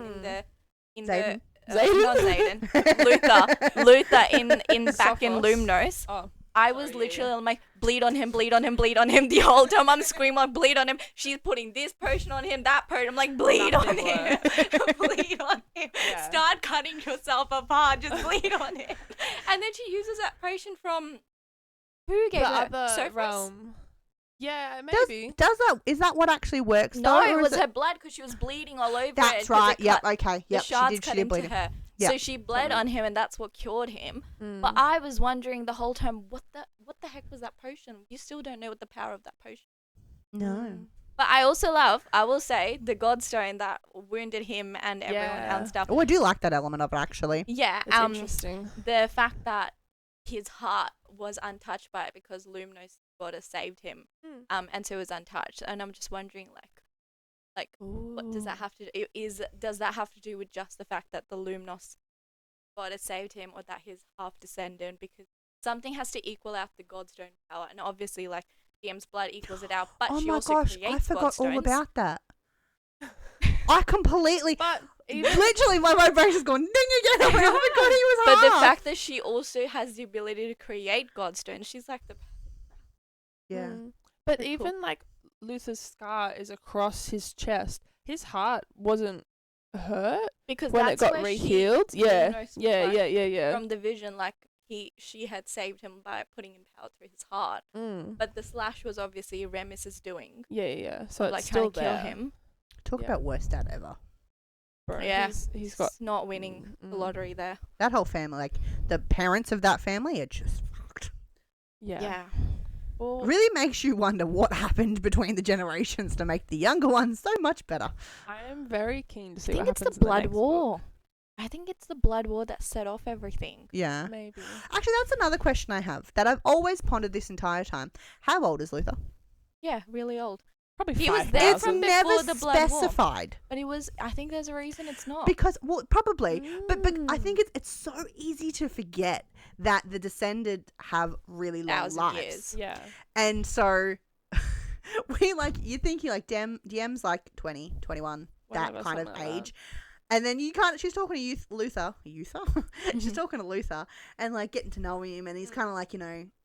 in Zayden. the not Zayden, Luther in back in Sophos. Lumnos, Oh. I was literally like, bleed on him the whole time. I'm screaming like, bleed on him. She's putting this potion on him, that potion. I'm like, bleed Nothing on him, bleed on him. Yeah. Start cutting yourself apart. Just bleed on him. And then she uses that potion from who gave The her? other Sophos? realm. Yeah, Does maybe. that, is that what actually works No, though? it or was is her blood because she was bleeding all over it. That's 'cause right. it Yep. cut- Okay. The Yep. shards She cut did into bleed. her. Yep. So she bled on him and that's what cured him. Mm. But I was wondering the whole time, what the heck was that potion? You still don't know what the power of that potion. No. But I also love, I will say, the Godstone that wounded him and everyone Yeah. and stuff. Oh, I do like that element of it actually. Yeah, It's interesting. the fact that his heart was untouched by it because Lumnos goddess saved him, and so it was untouched. And I'm just wondering, like what does that have to do? Does that have to do with just the fact that the Lumnos goddess saved him, or that he's half descendant? Because something has to equal out the Godstone power, and obviously, like DM's blood equals it out. But Oh she my also gosh, creates I forgot all Godstones. about that. I completely, But even literally, my brain's just going ding again. I'm like, oh my god, he was But the half. fact that she also has the ability to create Godstone, she's like the Yeah. But Pretty cool. even like Luther's scar is across his chest. His heart wasn't hurt because when that's it got where rehealed. She, Yeah, diagnosed with, yeah, like, yeah, yeah, yeah. From the vision, like she had saved him by putting in power through his heart. But the slash was obviously Remus's doing. Yeah, yeah, yeah. So of, it's like still trying to kill there. him. Talk Yeah. about worst dad ever. Bro, Yeah, he's got not winning the lottery there. That whole family, like the parents of that family, are just fucked. yeah. Well, Really makes you wonder what happened between the generations to make the younger ones so much better. I am very keen to see I what think it's happens the in the blood next war. I think it's the blood war that set off everything. Yeah. book. Maybe. Actually, that's another question I have that I've always pondered this entire time. How old is Luther? Yeah, really old. Probably He was 5,000. there It's from never before the blood war. specified. But it was. I think there's a reason it's not. Because, well, probably, but I think Mm. it's so easy to forget that the descended have really long 1,000 lives. years. Yeah. And so you think you like DM's like 20, 21, that Whatever, kind of something like age. And then she's talking to Luther. She's talking to Luther and like getting to know him, and he's kind of like,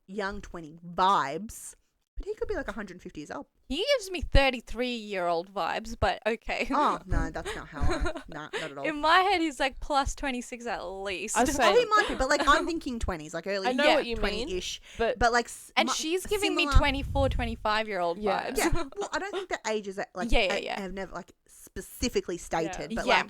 young 20 vibes, but he could be like 150 years old. He gives me 33-year-old vibes, but okay. Oh, no, that's not how not at all. In my head, he's like plus 26 at least. I'd say- Oh, he might be, but like I'm thinking 20s, like early I know Yeah. what you mean, 20-ish. but But like and she's giving me similar- 24, 25-year-old Yeah. vibes. Yeah, well, I don't think the ages that like Yeah. have never like specifically stated, but Yeah. like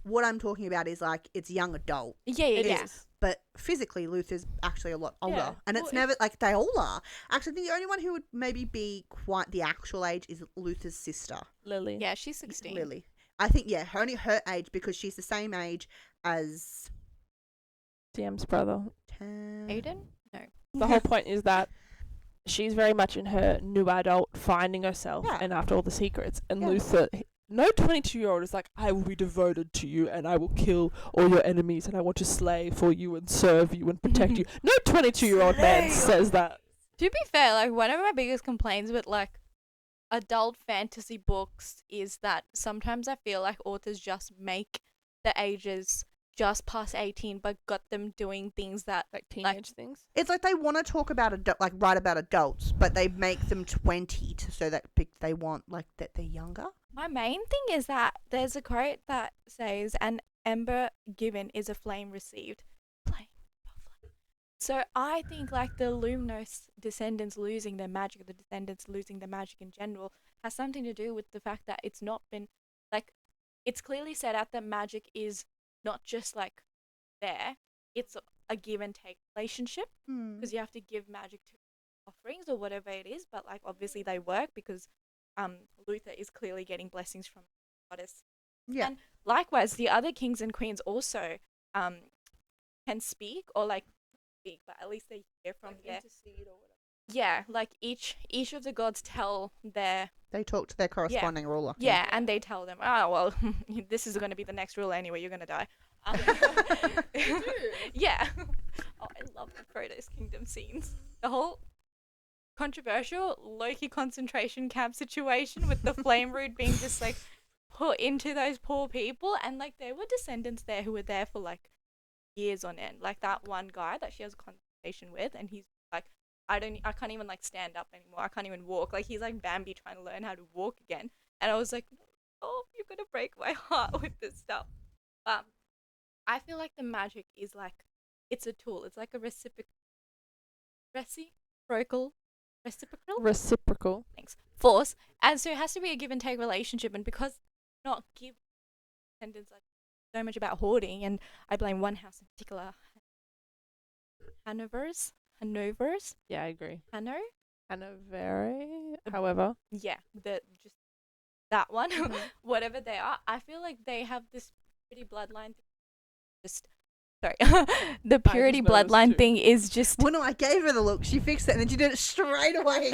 what I'm talking about is like it's young adult, Yeah. it Yeah. is. but physically Luther's actually a lot older, Yeah. and Well, it's never like they all are. Actually, I think the only one who would maybe be quite the actual age is Luther's sister, Lily. Yeah, she's 16. Lily. I think only her age because she's the same age as DM's brother. Aiden? No. The whole point is that she's very much in her new adult finding herself Yeah. and after all the secrets. And Yeah. Luther, no 22-year-old is like, I will be devoted to you and I will kill all your enemies and I want to slay for you and serve you and protect you. No 22-year-old man says that. To be fair, like one of my biggest complaints with like adult fantasy books is that sometimes I feel like authors just make the ages just past 18 but got them doing things that Like teenage things. It's like they want to talk about write about adults, but they make them 20 so that they want like that they're younger. my main thing is that there's a quote that says an ember given is a flame received. Flame. So I think like the Lumnos descendants losing their magic, the descendants losing their magic in general, has something to do with the fact that it's not been like it's clearly set out that magic is not just like there, it's a give and take relationship because you have to give magic to offerings or whatever it is, but like obviously they work because Luther is clearly getting blessings from the goddess. Yeah. And likewise the other kings and queens also can speak or like speak, but at least they hear from Like their intercede or whatever. yeah, like each of the gods tell their They talk to their corresponding ruler. yeah, and they tell them, oh well, this is going to be the next ruler anyway. You're going to die. Yeah. Oh, I love the Frodo's kingdom scenes. The whole controversial Loki concentration camp situation with the flame root being just like put into those poor people, and like there were descendants there who were there for like years on end. Like that one guy that she has a conversation with, and he's like, I can't even like stand up anymore. I can't even walk. Like he's like Bambi trying to learn how to walk again. And I was like, oh, you're gonna break my heart with this stuff. I feel like the magic is like, it's a tool. It's like a reciprocal thanks force, and so it has to be a give and take relationship. And because not give descendants like so much about hoarding, and I blame one house in particular, Hanover's. Yeah, I agree. Hanovere. However. Yeah, just that one, whatever they are. I feel like they have this purity bloodline. The purity noticed bloodline too. thing is just Well, no, I gave her the look. She fixed it, and then she did it straight away.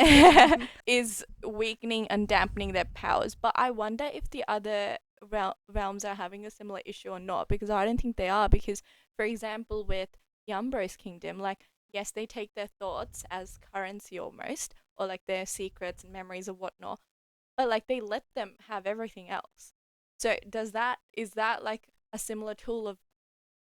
is weakening and dampening their powers. But I wonder if the other realms are having a similar issue or not, because I don't think they are. Because, for example, with the Umbros kingdom, like yes, they take their thoughts as currency almost, or like their secrets and memories or whatnot, but like they let them have everything else. So is that like a similar tool of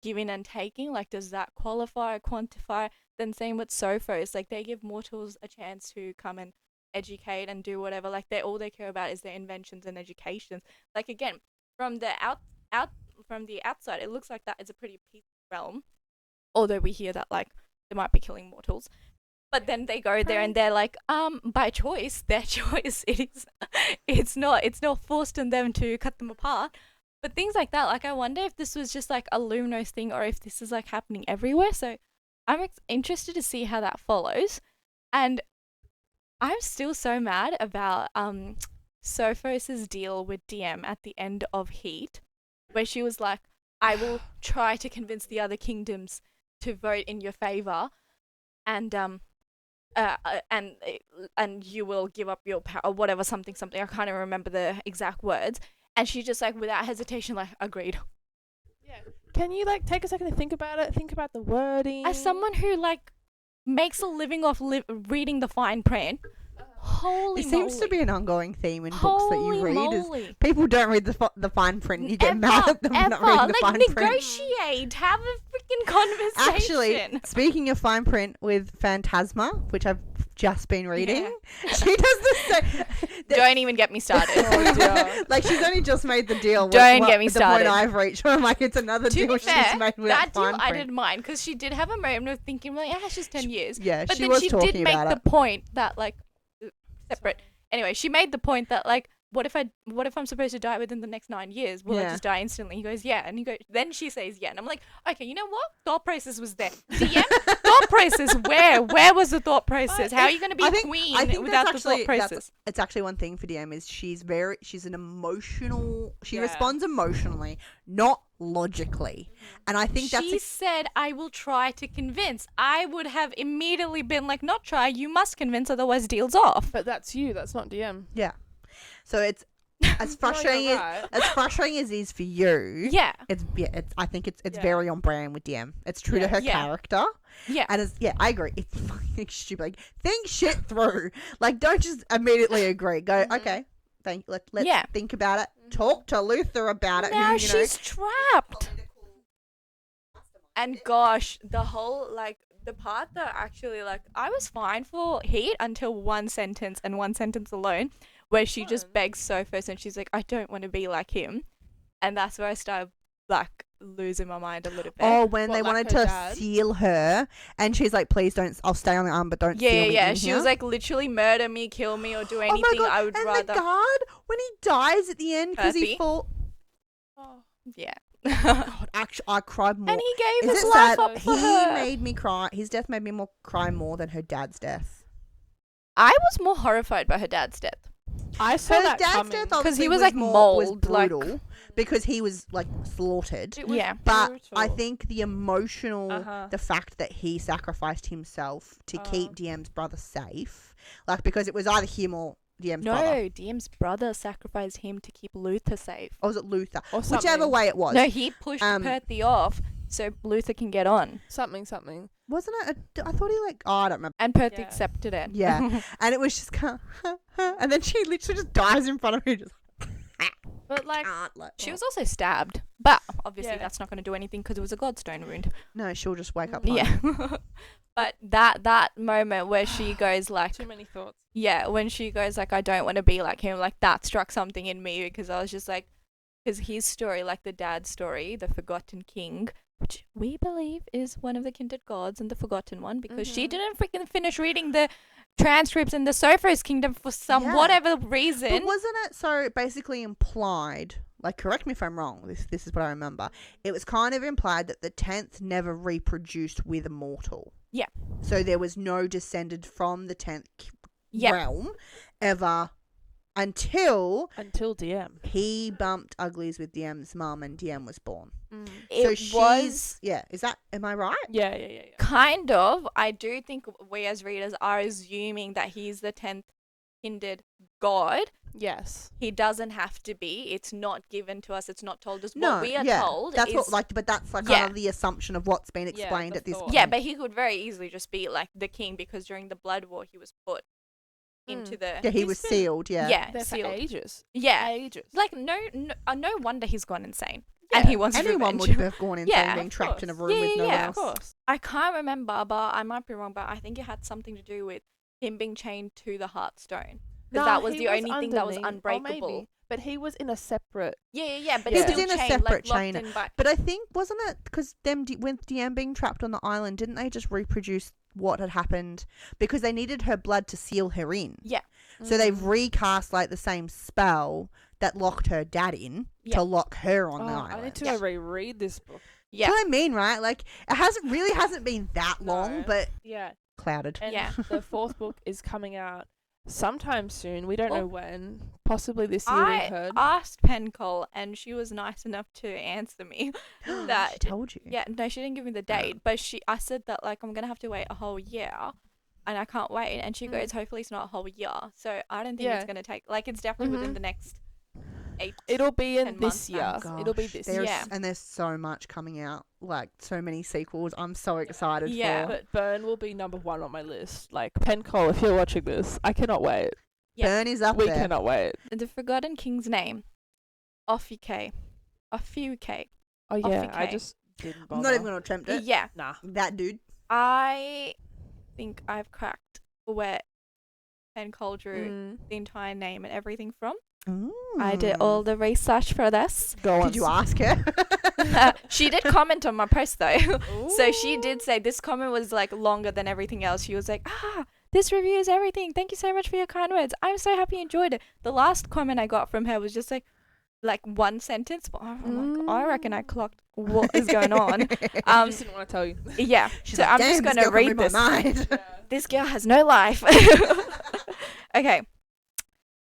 giving and taking? Like, does that qualify, quantify? Then same with Sophos, like they give mortals a chance to come and educate and do whatever. Like all they care about is their inventions and educations. Like again, from the from the outside, it looks like that is a pretty peaceful realm. Although we hear that like they might be killing mortals. But then they go there and they're like, by choice, their choice. It's not forced on them to cut them apart. But things like that, like I wonder if this was just like a Lumos thing or if this is like happening everywhere. So I'm interested to see how that follows. And I'm still so mad about Sophos's deal with DM at the end of Heat, where she was like, I will try to convince the other kingdoms to vote in your favor, and you will give up your power or whatever, something. I can't even remember the exact words. And she just like without hesitation like agreed. Yeah. Can you like take a second to think about it? Think about the wording. As someone who like makes a living off reading the fine print, holy It moly. seems to be an ongoing theme in books that you read. Moly. Is people don't read the fine print. And you get mad at them for not reading the like, fine print. negotiate. Have a freaking conversation. Actually, speaking of fine print with Phantasma, which I've just been reading, she does the same. Don't even get me started. Oh, dear. Like she's only just made the deal. Don't get me the started. point I've reached. I'm like, it's another To deal be fair, she's made without that deal fine I print. didn't mind because she did have a moment of thinking like, yeah, it's just 10 years. Yeah, But she then was she talking did make about the point that like separate. Anyway, she made the point that like, what if I'm supposed to die within the next 9 years? Will I Yeah. just die instantly? He goes, yeah, and then she says, yeah, and I'm like, okay, you know what? Thought process was there. DM thought process. Where was the thought process? How are you going to be I a think queen without the thought process? It's actually one thing for DM is she's an emotional. She Yeah. responds emotionally, not logically, and I think She said, I will try to convince. I would have immediately been like, not try, you must convince, otherwise deal's off. But that's you. That's not DM. yeah. So it's as frustrating you're right. as frustrating as it is for you. Yeah. I think it's Yeah. very on brand with DM. It's true to Yeah. her Yeah. character. Yeah. And I agree. It's fucking stupid. Like, think shit through. Like, don't just immediately agree. Go, okay, let's Yeah. think about it. Talk to Luther about it. Now who, she's trapped. And gosh, the whole like the part that actually like I was fine for Heat until one sentence and one sentence alone, where she just begs Sophos and she's like, I don't want to be like him, and that's where I started like losing my mind a little bit. Oh, when they What, like wanted her to dad? seal her, and she's like, "Please don't. I'll stay on the arm, but don't seal me yeah. in She here." was like, literally murder me, kill me, or do "Oh my anything. God." I would and rather. the guard when he dies at the end because he Perthy? fall. Oh. Yeah. God, actually, I cried more. And he gave Is his it life sad? up for He her. made me cry. His death made me cry more than her dad's death. I was more horrified by her dad's death. I saw Her that dad's coming. death 'Cause obviously he was, was like, was mauled, like- brutal because he was like slaughtered. It was Yeah. But brutal. I think the emotional, Uh-huh. the fact that he sacrificed himself to Uh-huh. keep DM's brother safe, like because it was either him or DM's No, brother. DM's brother sacrificed him to keep Luther safe. Or was it Luther? Or Whichever something. way it was. No, he pushed Um, Perthy off so Luther can get on. Something. Wasn't it? I thought he like. Oh, I don't remember. And Perthy Yeah. accepted it. Yeah. And it was just kind of, and then she literally just dies in front of me. Just But like, can't let. She was also stabbed. But obviously Yeah. that's not going to do anything because it was a godstone wound. No, she'll just wake up. Fine. Yeah. But that moment where she goes like, too many thoughts. yeah, when she goes like, I don't want to be like him, like that struck something in me because I was just like, because his story, like the dad's story, the Forgotten King, which we believe is one of the kindred gods and the Forgotten One, because she Mhm. didn't freaking finish reading the transcripts in the Sophos Kingdom for some Yeah. whatever reason. But wasn't it so basically implied? Like, correct me if I'm wrong. This is what I remember. It was kind of implied that the 10th never reproduced with a mortal. Yeah. So there was no descended from the 10th Yeah. realm ever until Until DM. he bumped uglies with DM's mum and DM was born. It was yeah. Is that? Am I right? Yeah. kind of. I do think we as readers are assuming that he's the 10th kindred god. Yes. He doesn't have to be. It's not given to us. It's not told us. No. What we are yeah. told That's is what like. But that's like Yeah. kind of the assumption of what's been Yeah, explained the at this thought. point. yeah, but he could very easily just be like the king because during the blood war he was put into the. Yeah, he was been sealed. Yeah. Yeah, there for sealed. ages. Yeah, Ages. like no wonder he's gone insane. Yeah, And he wants Anyone revenge. would have gone insane Yeah, being of trapped in a course. room Yeah, with yeah, no one yeah. else. Of course. I can't remember, but I might be wrong. But I think it had something to do with him being chained to the Heartstone. Because that was he the only thing that was underneath. unbreakable. Maybe. But he was in a separate. Yeah. But He still was in a chained, separate like, chain. locked in by. But I think, wasn't it because with Deanne being trapped on the island, didn't they just reproduce what had happened? Because they needed her blood to seal her in. Yeah. So they've recast like the same spell that locked her dad in to lock her on the island. I need to reread this book. Yeah. That's what I mean, right? Like, it hasn't been that long, No. but Yeah. clouded. And Yeah. the 4th book is coming out sometime soon. We don't know Oh. when. Possibly this year, I we've heard. asked Penn Cole, and she was nice enough to answer me that. She told you. Yeah, no, she didn't give me the date, but I said that like I'm gonna have to wait a whole year, and I can't wait. And she goes, hopefully it's not a whole year. So I don't think it's gonna take. Like it's definitely within the next 8. It'll be in 10 this months year. max. It'll be this There's, year. Yeah. And there's so much coming out. Like, so many sequels. I'm so excited Yeah. for. But Burn will be number 1 on my list. Like, Penn Cole, if you're watching this, I cannot wait. Yeah. Burn is up We there. cannot wait. The Forgotten King's name, Ophiuke. Oh, yeah. I Ophiuke. just didn't I'm bother. not even going to attempt it. Yeah, Nah. That dude. I think I've cracked where Penn Cole drew Mm. the entire name and everything from. Ooh. I did all the research for this. Go on. Did you ask her? She did comment on my post though. So she did say this comment was like longer than everything else. She was like, this review is everything. Thank you so much for your kind words. I'm so happy you enjoyed it. The last comment I got from her was just like one sentence. But I'm like, I reckon I clocked what is going on. I just didn't want to tell you. Yeah. She's So like, I'm "Damn, just this going to girl can read my this. mind." This girl has no life. Okay.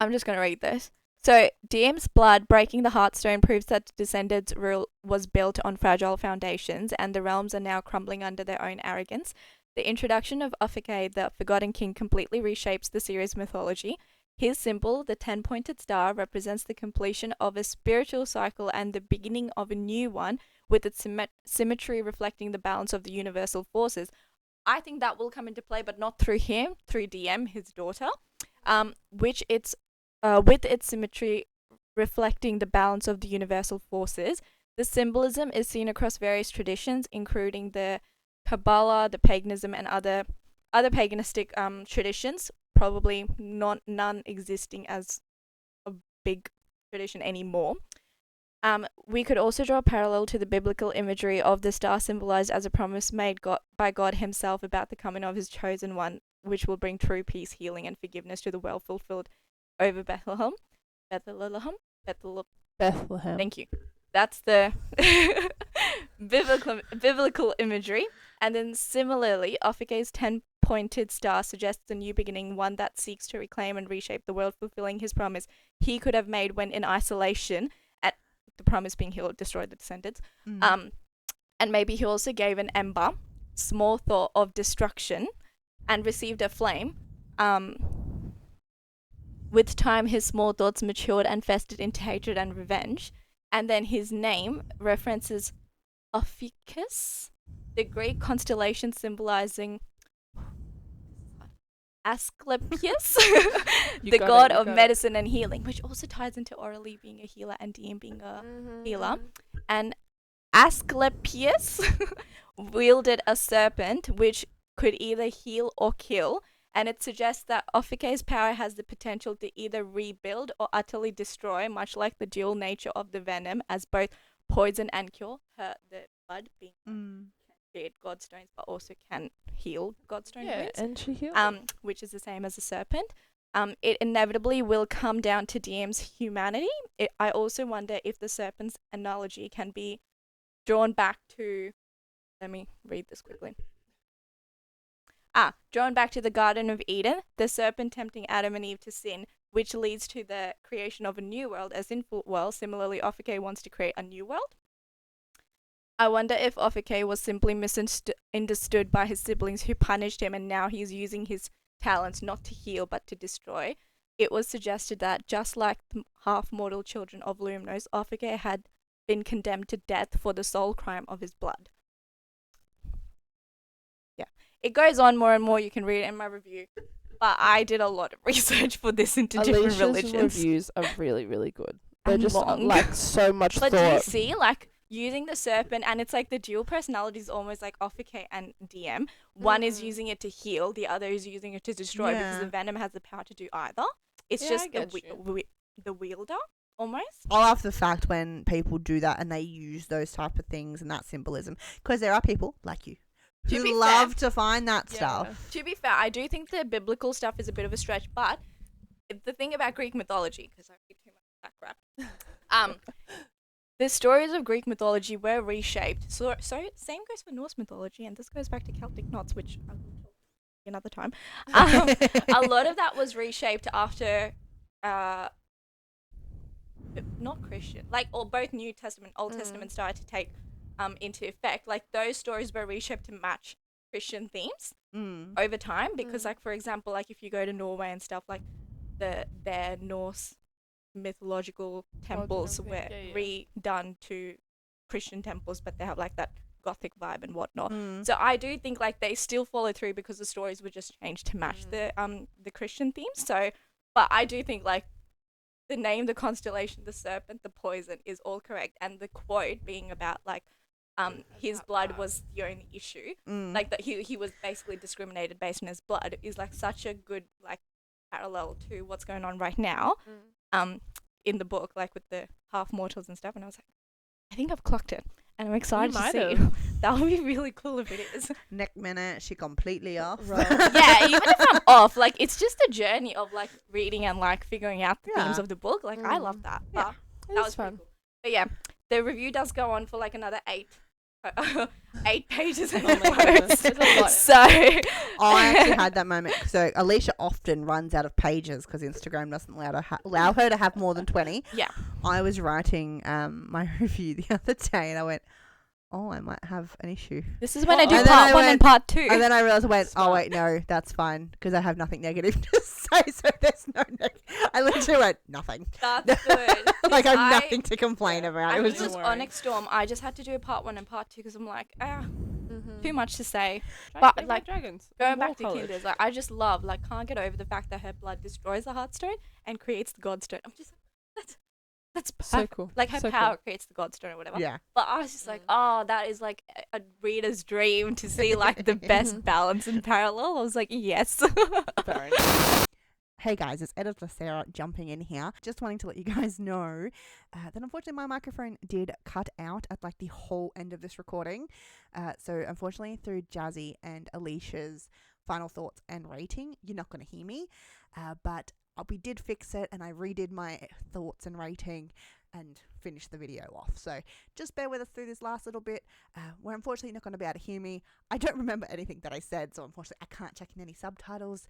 I'm just going to read this. So, Diem's blood breaking the Heartstone proves that the Descendants' rule was built on fragile foundations, and the realms are now crumbling under their own arrogance. The introduction of Ophiuke, the Forgotten King, completely reshapes the series' mythology. His symbol, the 10-pointed star, represents the completion of a spiritual cycle and the beginning of a new one, with its symmetry reflecting the balance of the universal forces. I think that will come into play, but not through him, through Diem, his daughter, with its symmetry reflecting the balance of the universal forces. The symbolism is seen across various traditions, including the Kabbalah, the paganism, and other paganistic traditions, probably none existing as a big tradition anymore. We could also draw a parallel to the biblical imagery of the star symbolized as a promise made by God himself about the coming of his chosen one, which will bring true peace, healing, and forgiveness to the well-fulfilled over Bethlehem. Thank you. That's the biblical imagery. And then similarly, Ophiuke's 10-pointed star suggests a new beginning, one that seeks to reclaim and reshape the world, fulfilling his promise he could have made when in isolation, at the promise being he'll destroy the descendants. And maybe he also gave an ember, small thought of destruction, and received a flame. With time, his small thoughts matured and festered into hatred and revenge. And then his name references Ophiuchus, the Greek constellation symbolizing Asclepius, the god of medicine and healing, which also ties into Aurelie being a healer and Diem being a healer. And Asclepius wielded a serpent which could either heal or kill, and it suggests that Ophiuke's power has the potential to either rebuild or utterly destroy, much like the dual nature of the venom as both poison and cure. The blood being can create godstones, but also can heal godstone wounds. And she healed. Which is the same as a serpent. It inevitably will come down to Diem's humanity. I also wonder if the serpent's analogy can be drawn back to. Let me read this quickly. Drawn back to the Garden of Eden, the serpent tempting Adam and Eve to sin, which leads to the creation of a new world, as in full world. Similarly, Ophiuke wants to create a new world. I wonder if Ophiuke was simply misunderstood by his siblings who punished him, and now he's using his talents not to heal but to destroy. It was suggested that, just like the half-mortal children of Lumnos, Ophiuke had been condemned to death for the sole crime of his blood. It goes on more and more. You can read it in my review. but I did a lot of research for this into different Alicia's religions. reviews are really, really good. They're And just long. like so much But thought. do you see, like, using the serpent, and it's like the dual personalities almost like Offer K and DM. One is using it to heal, the other is using it to destroy because the venom has the power to do either. It's just the wielder almost. I love the fact when people do that and they use those type of things and that symbolism, because there are people like you who love to find that stuff. To be fair, I do think the biblical stuff is a bit of a stretch, but the thing about Greek mythology, because I read too much of that crap, the stories of Greek mythology were reshaped. So same goes for Norse mythology, and this goes back to Celtic knots, which I will talk another time. A lot of that was reshaped after, not Christian, like, or both New Testament, Old Testament started to take into effect. Like, those stories were reshaped to match Christian themes over time, because like, for example, like if you go to Norway and stuff, like their Norse mythological temples were redone to Christian temples, but they have like that gothic vibe and whatnot. So I do think like they still follow through because the stories were just changed to match the Christian themes. So, but I do think like the name, the constellation, the serpent, the poison is all correct, and the quote being about like his blood was the only issue, like that he was basically discriminated based on his blood, is like such a good like parallel to what's going on right now in the book, like with the half mortals and stuff. And I was like, I think I've clocked it, and I'm excited to see. That would be really cool if it is. Next minute she completely off. Right. Yeah, even if I'm off, like it's just a journey of like reading and like figuring out the themes of the book. Like I love that. That was fun. Cool. But yeah, the review does go on for like another 8 pages. So I actually had that moment. So Alisha often runs out of pages because Instagram doesn't allow her to have more than 20. Yeah. I was writing my review the other day and I went, oh, I might have an issue. This is when I do part 1 and part 2. And then I realized oh wait, no, that's fine, because I have nothing negative to say, so there's no I literally went, nothing. That's good. Like I have nothing to complain about. I It was just Onyx Storm. I just had to do a part 1 and part 2 because I'm like, too much to say. But like dragons. Going back to Kindred, like I just love, like, can't get over the fact that her blood destroys the Heartstone and creates the Godstone. I'm just like, that's so cool. Like her power creates the Godstone or whatever. Yeah. But I was just like, oh, that is like a reader's dream to see like the best balance and parallel. I was like, yes. Very nice. Hey guys, it's Editor Sarah jumping in here. Just wanting to let you guys know that unfortunately my microphone did cut out at like the whole end of this recording. So unfortunately through Jazzy and Alicia's final thoughts and rating, you're not going to hear me. But we did fix it and I redid my thoughts and rating and finished the video off. So just bear with us through this last little bit. We're unfortunately not going to be able to hear me. I don't remember anything that I said, so unfortunately I can't check in any subtitles,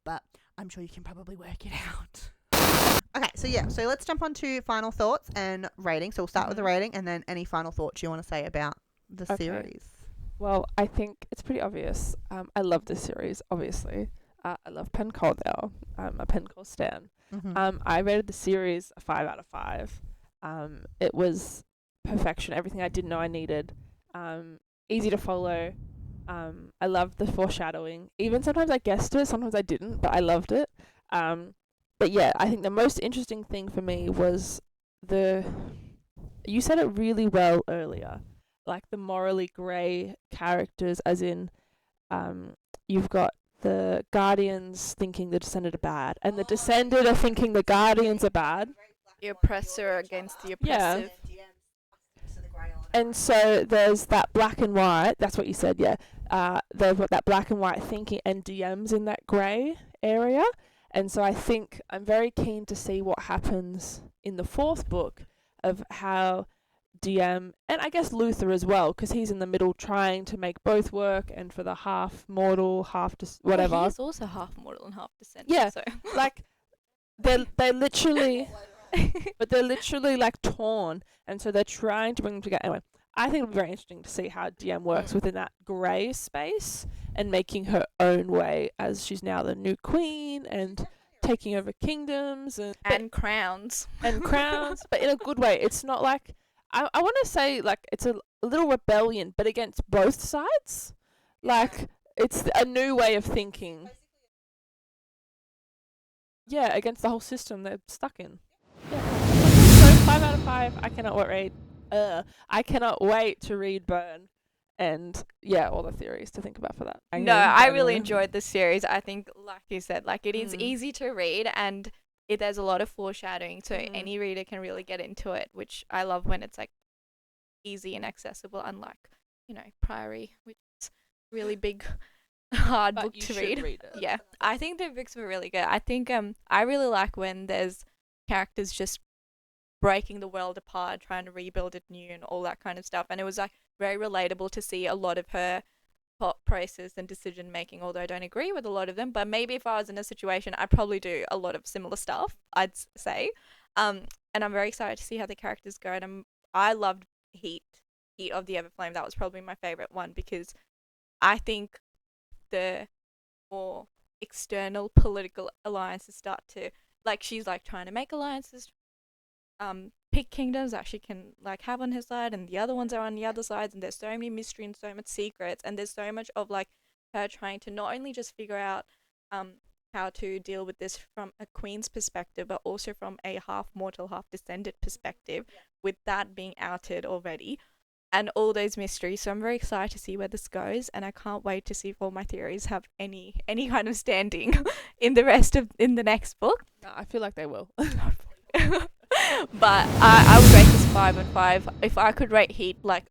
but I'm sure you can probably work it out. Okay, so let's jump on to final thoughts and rating. So we'll start with the rating and then any final thoughts you want to say about the series. Well, I think it's pretty obvious. I love this series, obviously. I love Penn Coldale. I'm a Penn Cold stan. I rated the series a 5 out of 5. It was perfection. Everything I didn't know I needed. Easy to follow. I loved the foreshadowing. Even sometimes I guessed it, sometimes I didn't, but I loved it. But yeah, I think the most interesting thing for me was you said it really well earlier, like the morally grey characters, as in you've got the Guardians thinking the Descended are bad, and the Descended are thinking the Guardians are bad. The oppressor against the oppressive. Yeah. And so there's that black and white, that's what you said, yeah. There's that black and white thinking, and DM's in that grey area. And so I think I'm very keen to see what happens in the 4th book of how DM, and I guess Luther as well, because he's in the middle trying to make both work, and for the half mortal, whatever. Well, he's also half mortal and half descendant. Yeah, so. like they're literally, but they're literally like torn, and so they're trying to bring them together. Anyway, I think it'll be very interesting to see how DM works within that grey space and making her own way as she's now the new queen and taking over kingdoms and crowns. And crowns, but in a good way. It's not like, I want to say like it's a little rebellion, but against both sides. Like it's a new way of thinking. against the whole system they're stuck in. Yeah. So 5 out of 5. I cannot wait to read Burn. And all the theories to think about for that. No, I really enjoyed the series. I think, like you said, like it is easy to read and there's a lot of foreshadowing, so any reader can really get into it, which I love when it's like easy and accessible, unlike, Priory, which is really big, hard book to read. Yeah, I think the books were really good. I think I really like when there's characters just breaking the world apart, trying to rebuild it new and all that kind of stuff, and it was like very relatable to see a lot of her thought process and decision making, although I don't agree with a lot of them, but maybe if I was in a situation I'd probably do a lot of similar stuff, I'd say. And I'm very excited to see how the characters go, and I loved Heat of the Everflame. That was probably my favorite one, because I think the more external political alliances start to, like, she's like trying to make alliances, pick kingdoms that she can like have on her side, and the other ones are on the other sides, and there's so many mystery and so much secrets, and there's so much of like her trying to not only just figure out how to deal with this from a queen's perspective, but also from a half mortal, half descended perspective, with that being outed already, and all those mysteries. So I'm very excited to see where this goes, and I can't wait to see if all my theories have any kind of standing in the next book. No, I feel like they will. But I would rate this 5 and 5. If I could rate Heat like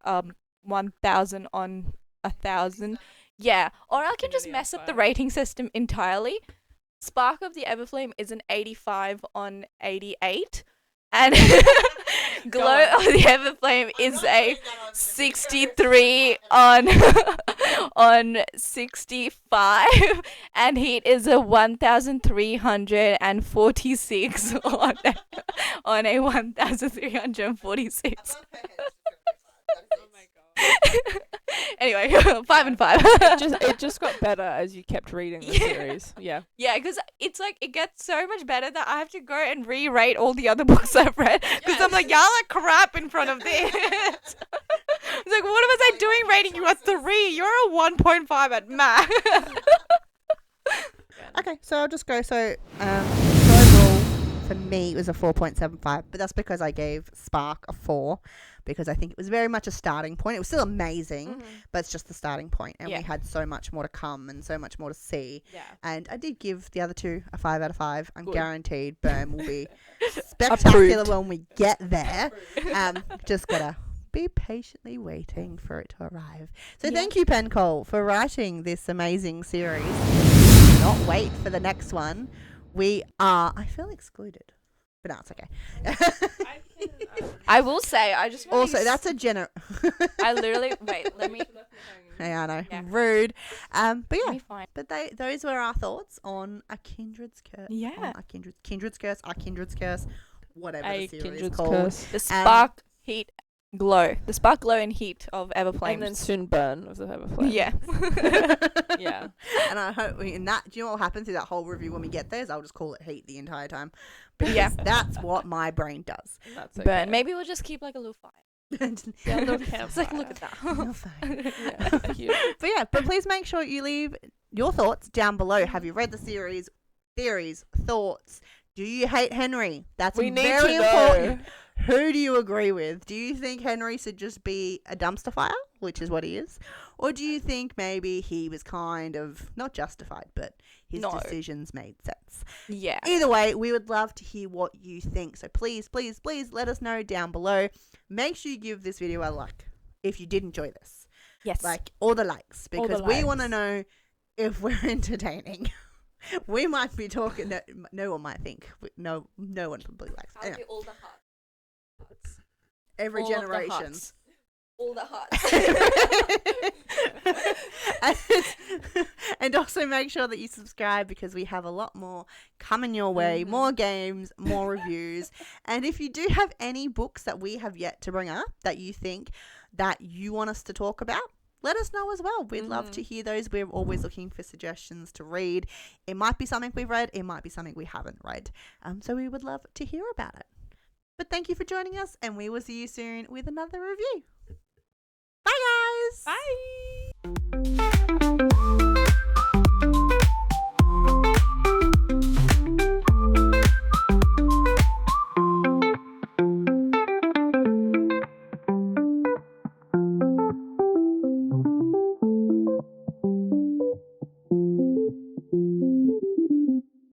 1,000 on 1,000, yeah. Or I can just mess up the rating system entirely. Spark of the Everflame is an 85 on 88, and Glow of the Everflame is a 63 on 65, and Heat is a 1,346 on a 1,346. Anyway, 5 and 5. It just got better as you kept reading the series. Yeah, because it's like it gets so much better that I have to go and re-rate all the other books I've read, because I'm like, y'all are crap in front of this. It's like, what was I doing rating you a 3? You're a 1.5 at max. Okay, so I'll just go. So overall for me it was a 4.75, but that's because I gave Spark a 4, because I think it was very much a starting point. It was still amazing, but it's just the starting point, and we had so much more to come and so much more to see. Yeah. And I did give the other two a 5 out of 5. I'm guaranteed Burn will be spectacular when we get there. Just gotta be patiently waiting for it to arrive. So thank you, Penn Cole, for writing this amazing series. Not wait for the next one. I feel excluded, but no, it's okay. I will say, I just also that's a I literally let me. Yeah, I know, rude. But yeah, but those were our thoughts on A Kindred's Curse. Yeah, Kindred's Curse, Our Kindred's Curse, whatever the series is called. Curse. The Spark, Heat, Glow. The Spark, Glow, and Heat of Everflame. And then soon Burn of the Everflame. Yeah. Yeah. And I hope do you know what will happen through that whole review when we get there is I'll just call it Heat the entire time. Because that's what my brain does. That's okay. Burn. Maybe we'll just keep like a little fire. A little campfire. It's like, look at that. But please make sure you leave your thoughts down below. Have you read the series? Theories, thoughts. Do you hate Henry? That's very important. Who do you agree with? Do you think Henry should just be a dumpster fire, which is what he is? Or do you think maybe he was kind of not justified, but his decisions made sense? Yeah. Either way, we would love to hear what you think. So please, please, please let us know down below. Make sure you give this video a like if you did enjoy this. Yes. Like all the likes, because we want to know if we're entertaining. We might be talking. No one might think. No one probably likes. I'll do all the hearts. Every all generation. All the hearts. And also make sure that you subscribe, because we have a lot more coming your way. More games, more reviews. And if you do have any books that we have yet to bring up that you think that you want us to talk about, let us know as well. We'd love to hear those. We're always looking for suggestions to read. It might be something we've read. It might be something we haven't read. So we would love to hear about it. But thank you for joining us, and we will see you soon with another review. Bye, guys. Bye.